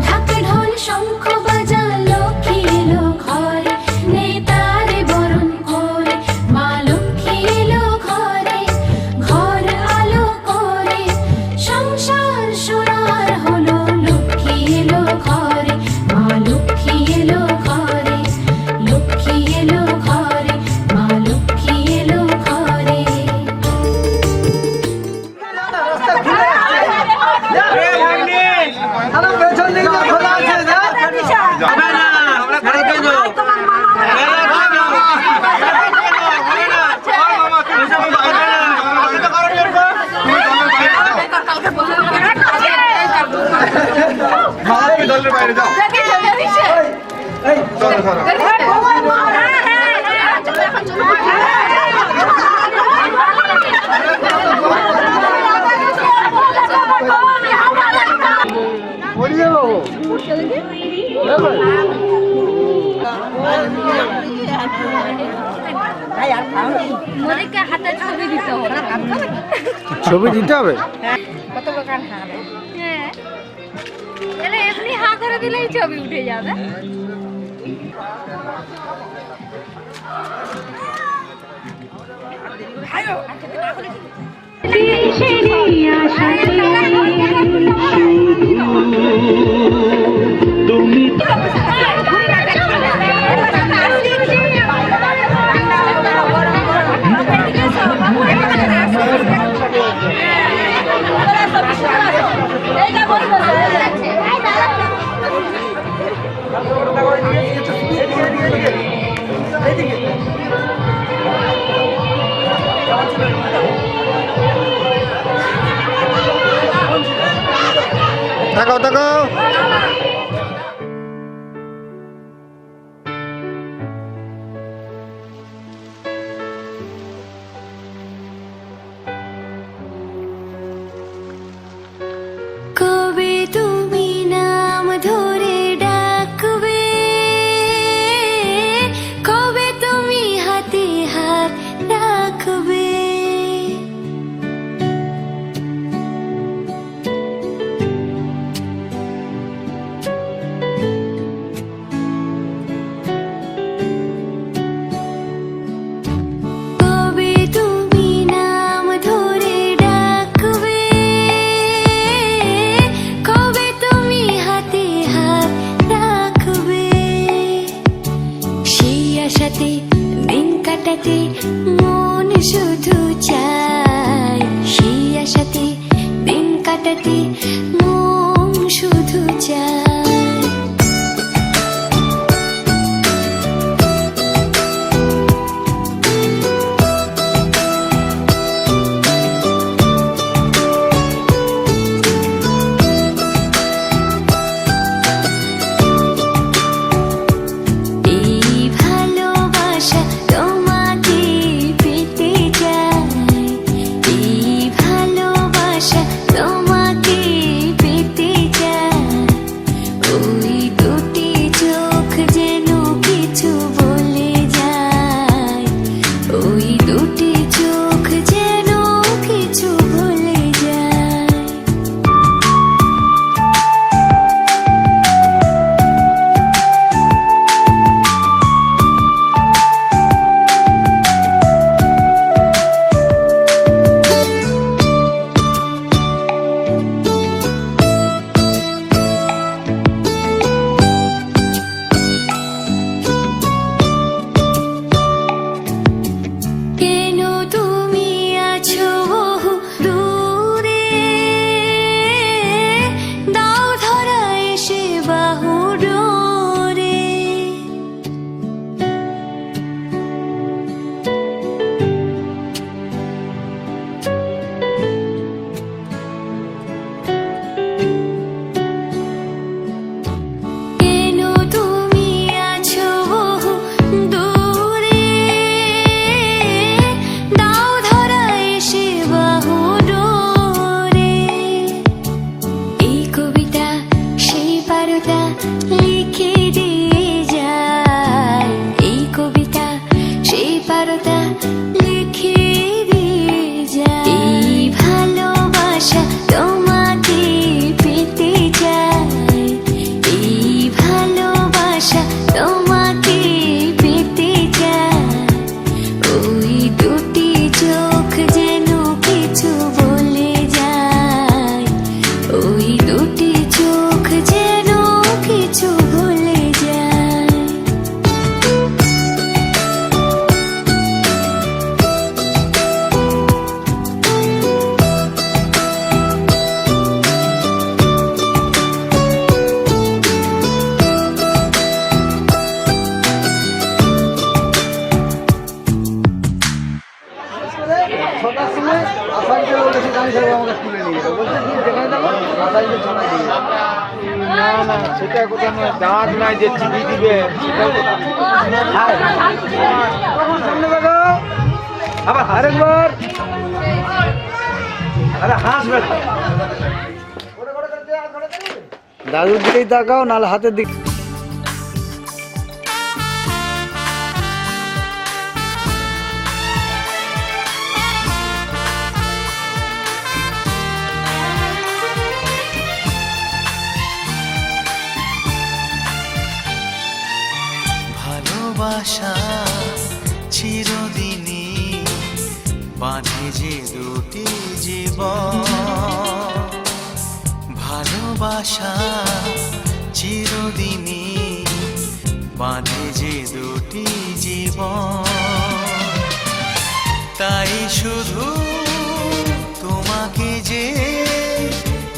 ঢাক ঢোল শঙ্খ বাজা লক্ষ্মী এলো ঘরে নেতারে বরণ করে মা লক্ষ্মী এলো ঘরে ঘর আলো করে সংসার সোনার হলো লক্ষ্মী এলো ঘরে মা লক্ষ্মী এলো ঘরে লক্ষ্মী এলো ঘরে মা লক্ষ্মী এলো ঘরে আরে পেছন দিকে তো খোলা আছে যা যাবে না আমরা ঘরে যাবো দলের বাইরে যাও এই চলো চলো পড়ে যাবো মোদিকে হাতে ছবি দিতে হবে ছবি দিতে হবে কত প্রকার হাত হ্যাঁ তাহলে এমনি হাত ধরে দিলেই ছবি উঠে যাবে তাকাও তাকাও কবে তুমি নাম ধরে ডাকবে কবে তুমি হাতে হাত রাখবে কবে তুমি নাম ধরে ডাকবে কবে তুমি হাতে হাত রাখবে সেই আশাতে দিন কাটাতে মন শুধু চায় সেই আশাতে দিন কাটাতে মন শুধু চায় এই ভালোবাসা তোমাকে পেতে চায় এই ভালোবাসা তোমাকে পেতে চায় সামনে আসাইতে বলেছি গাড়ি সাহেব আমাকে তুলে নিয়ে যাবে বলছে কি যেখানে যাবো আসাইতে ছড়াই দিয়ে যাবে। না না সেটা কথা নয়, দাঁত নাই যে চিবি দিবে সেটাও কথা নয়। তখন সামনে দেখো আবার আরেকবার আরে হাসবে দাদুর দিকেই তাকাও নাহলে হাতের দিকে। ভালোবাসা চিরদিনই বাঁধে যে দুটি জীবন, ভালোবাসা চিরদিনই বাঁধে যে দুটি জীবন। তাই শুধু তোমাকে যে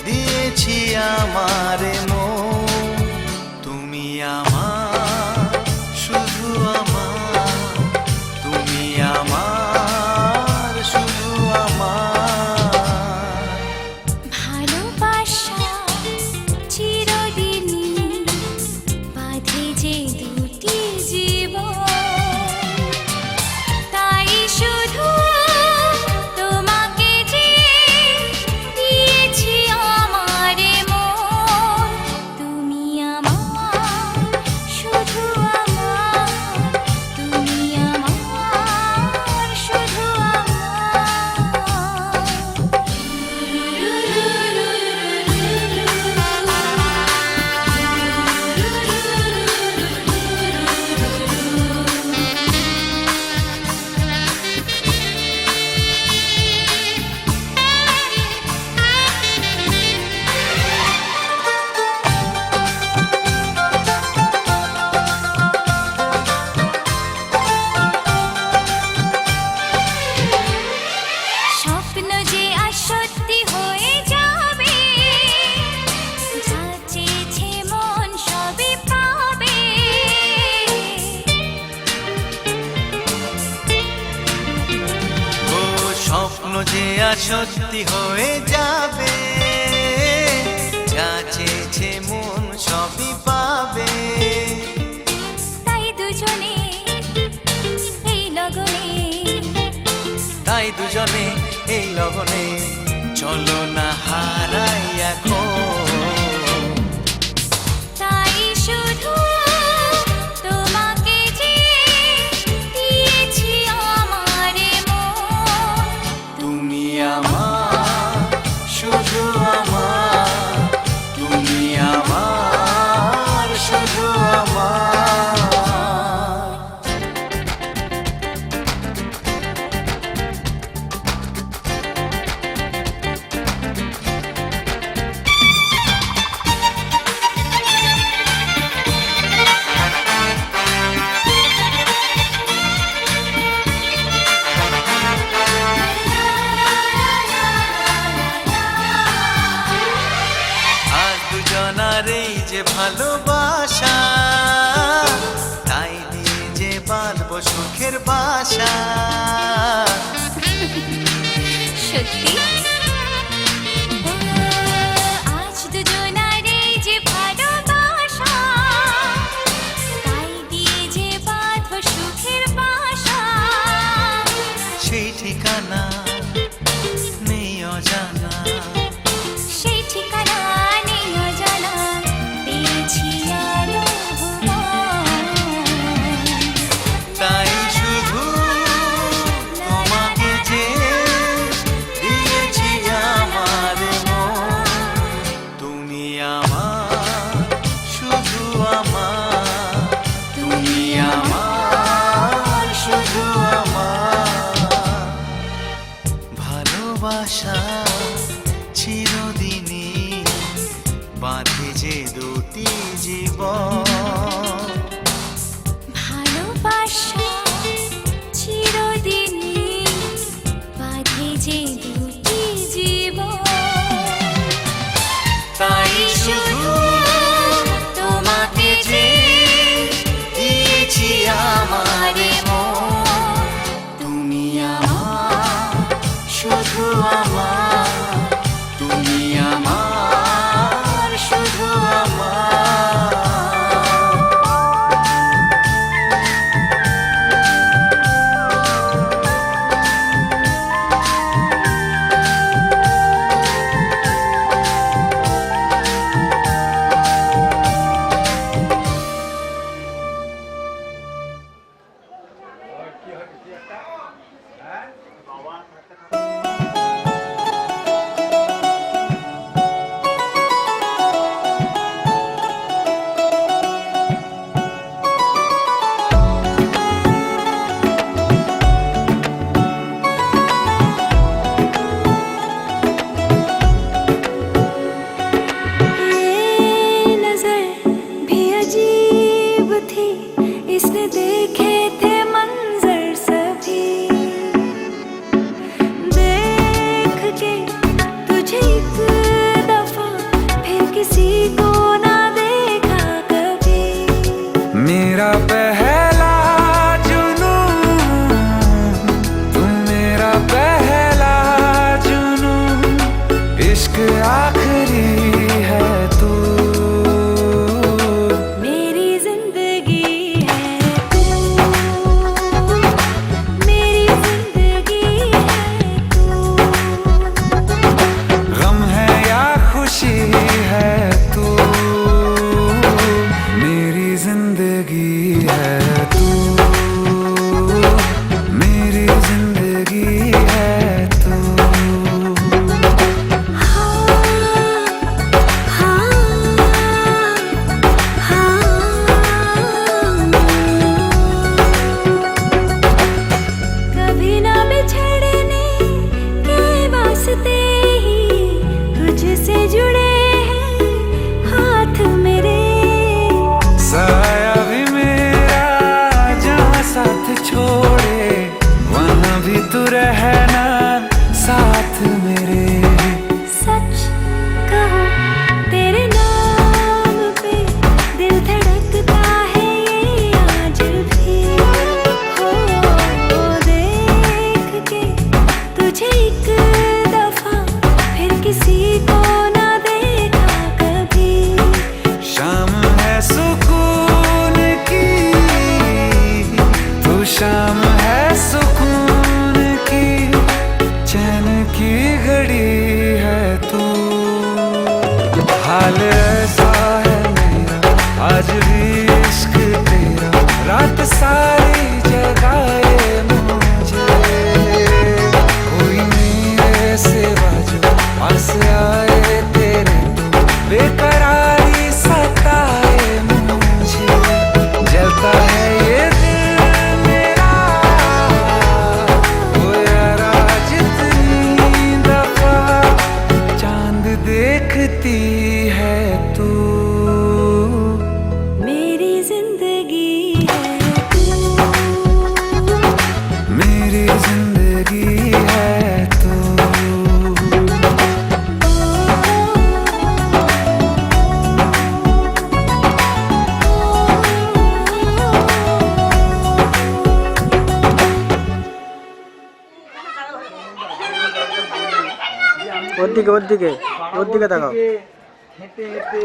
দিয়েছি আমার মন, তুমি আমার শুধু আমার, তুমি আমার শুধু আমার। ভালোবাসা চিরদিনই বাঁধে যে দুটি জীবন, তাই শুধু তোমাকে যে দিয়েছি আমার মন, তুমি আমার শুধু আমার, তুমি আমার শুধু স্বপ্ন যে আজ সত্যি হয়ে যাবে, যা চেয়েছে মন সবই পাবে। ও স্বপ্ন যে আজ সত্যি হয়ে যাবে, যা চেয়েছে মন সবই পাবে। তাই দুজনে এই লগনে, তাই দুজনে এই লগনে চলো না হারাই এখন। তাই শুধু তোমাকে যে দিয়েছি আমার মন, তুমি আমার শুধু আমার, তুমি আমার শুধু আমার। আর দুজনার এই যে ভালোবাসা, তাই দিয়ে যে বাঁধবো সুখের বাসা। সত্যি আজ দুজনার এই যে ভালোবাসা, তাই দিয়ে যে বাঁধবো সুখের বাসা। সেই ঠিকানা নেই অজানা, সেই ঠিকানা নেই অজানা, পেয়েছি আলো তাই শুধু তোমাকে যে দিয়েছি আমার মন, তুমি আমার শুধু আমার, তুমি আমার শুধু আমার। ভালোবাসা চিরদিনই বাঁধে যে দুটি জীবন, ভালোবাসা চিরদিনই বাঁধে যে দুটি জীবন, তাই শুধু তোমাকে যে দিয়েছি আমার মন, তুমি আমার শুধু ये नजर भी अजीब थी, इसने देखे थे मंजर सभी। देख के तुझे एक दफा फिर किसी को ना देखा कभी। मेरा पहला जुनून, तू मेरा पहला जुनून, इश्क आखिरी है तू। मेरी जिंदगी है तू, मेरी जिंदगी है तू। गम है या खुशी है तू, मेरी जिंदगी है तू, मेरी जिंदगी है तू। कभी ना बिछड़ने के वास्ते ही तुझसे जुड़े हैं हाथ मेरे। साया भी मेरा जहाँ साथ छोड़े, वहाँ भी तू रहना साथ मेरे। सच कहो तेरे नाम पे दिल धड़कता है ये आज भी। हो देख के तुझे एक दफा फिर किसी को ना देखा कभी। शाम है सुकून की, तू शाम है सुकून की, चैन की घड़ी है तू। हाल ऐसा है मेरा आज भी इश्क तेरा, रात सारी जगाए मुझे। कोई मेरे सिवा जो पास आए तेरे, तो बेकरारी सताए मुझे। जलता है ये दिल मेरा, ओ यारा जितनी दफा चांद देखती है तू। मेरी जिंदगी है तू, मेरी जिंदगी है तू। ওর দিকে তাকাও। হেঁটে হেঁটে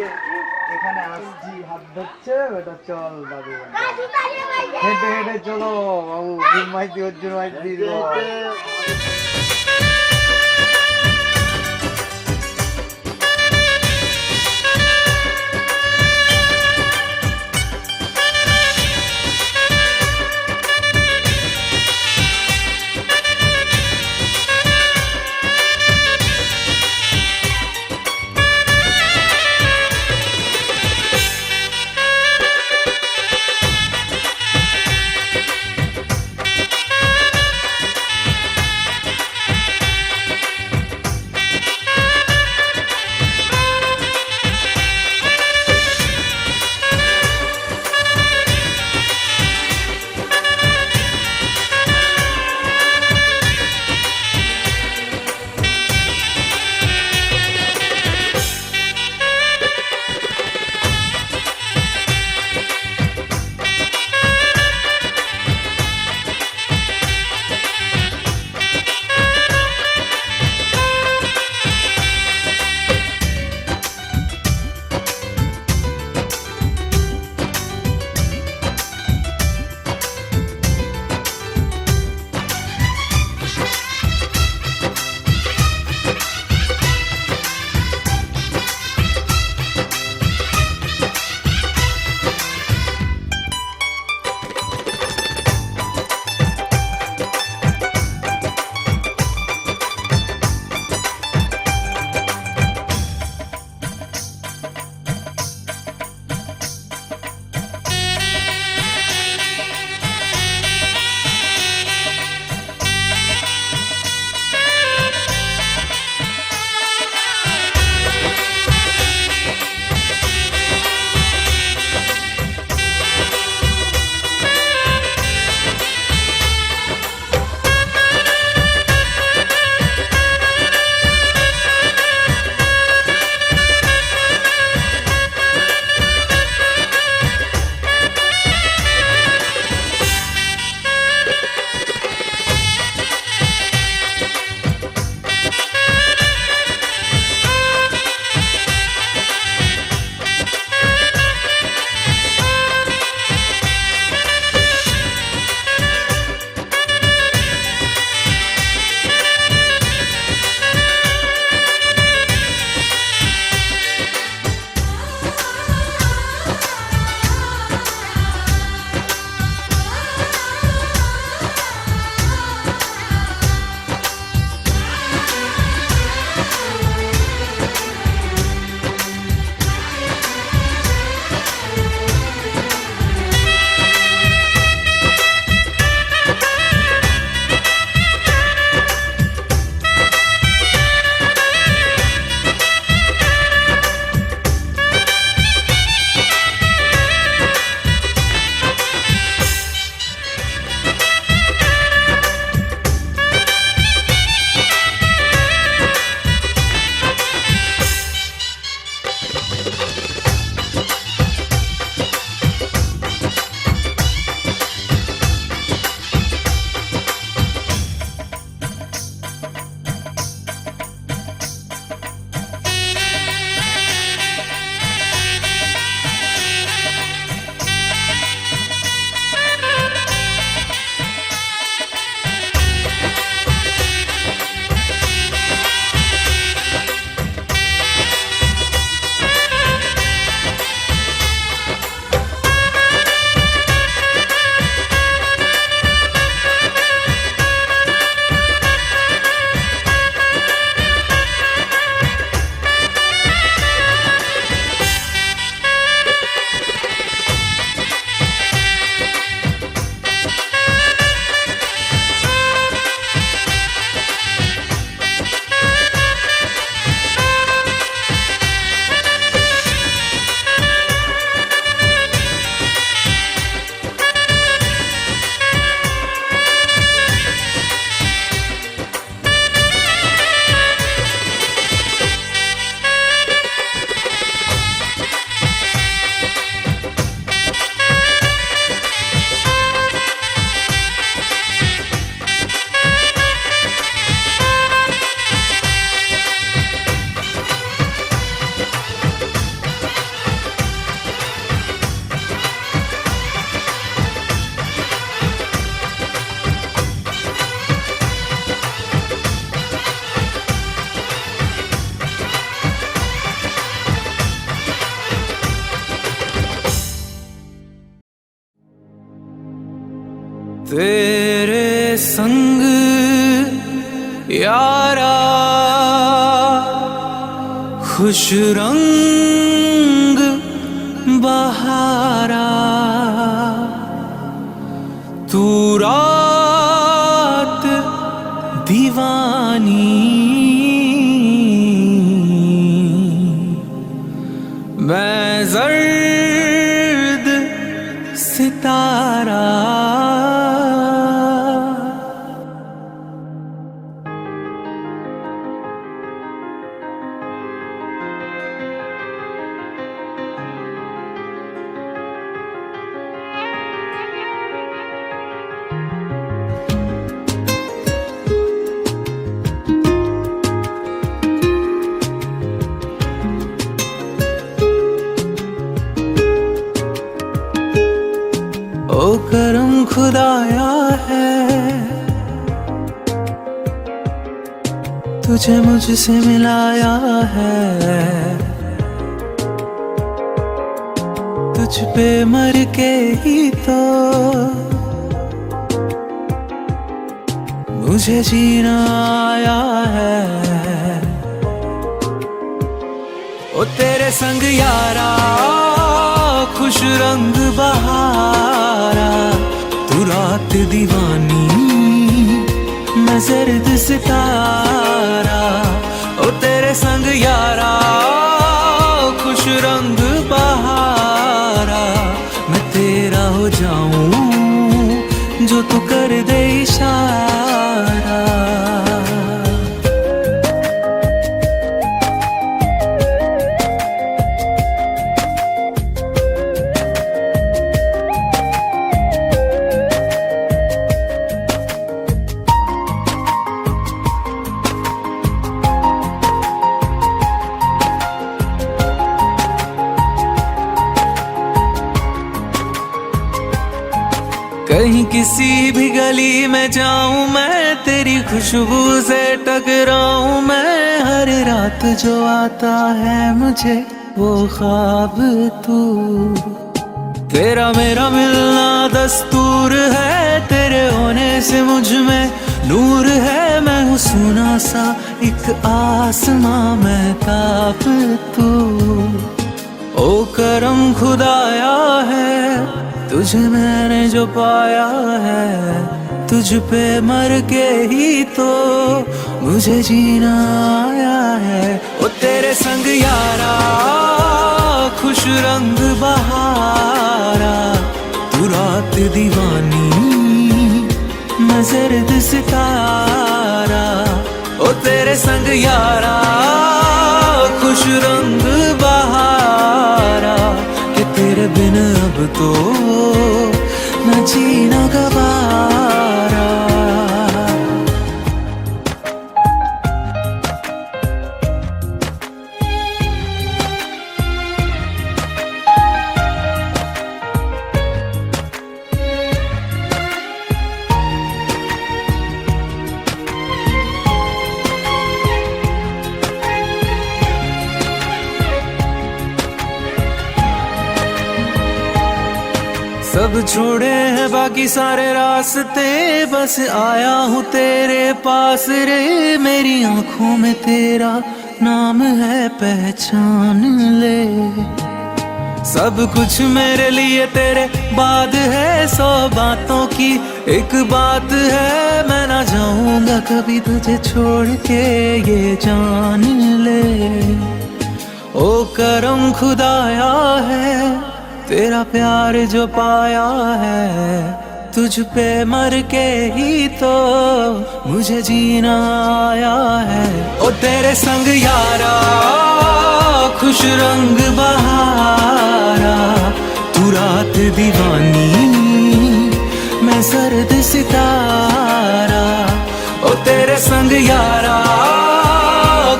এখানে আসছি, হাত ধরছে, ওটা চল বাবু। হেঁটে হেঁটে চলো বাবু, ভীম মাইতি অর্জুন মাইতি। तेरे संग यारा खुश रंग बहारा तू रात दीवानी मैं जर्द सितारा ओ करम खुदाया है तुझे मुझसे मिलाया है तुझ पे मर के ही तो मुझे जीना आया है ओ तेरे संग यारा खुश रंग बहारा तू रात दीवानी मैं जर्द सितारा ओ तेरे संग यारा खुश रंग बहारा मैं तेरा हो जाऊं जो तू कर दे इशारा कहीं किसी भी गली में जाऊं मैं तेरी खुशबू से टकराऊं मैं हर रात जो आता है मुझे वो ख्वाब तू तेरा मेरा मिलना दस्तूर है तेरे होने से मुझ में नूर है मैं हूँ सुना सा एक आसमां मैं ताप तू ओ करम खुदाया है तुझे मैंने जो पाया है तुझ पे मर के ही तो मुझे जीना आया है ओ तेरे संग यारा खुश रंग बहारा तू रात दीवानी मैं जर्द सितारा ओ तेरे संग यारा खुश रंग बहारा कि तेरे बिन अब तो न जीना गवारा सब छोड़े हैं बाकी सारे रास्ते बस आया हूँ तेरे पास रे मेरी आंखों में तेरा नाम है पहचान ले सब कुछ मेरे लिए तेरे बाद है 100 बातों की एक बात है मैं ना जाऊंगा कभी तुझे छोड़ के ये जान ले ओ करम खुदाया है तेरा प्यार जो पाया है तुझ पे मर के ही तो मुझे जीना आया है ओ तेरे संग यारा खुश रंग बहारा तू रात दीवानी मैं जर्द सितारा ओ तेरे संग यारा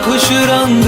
खुश रंग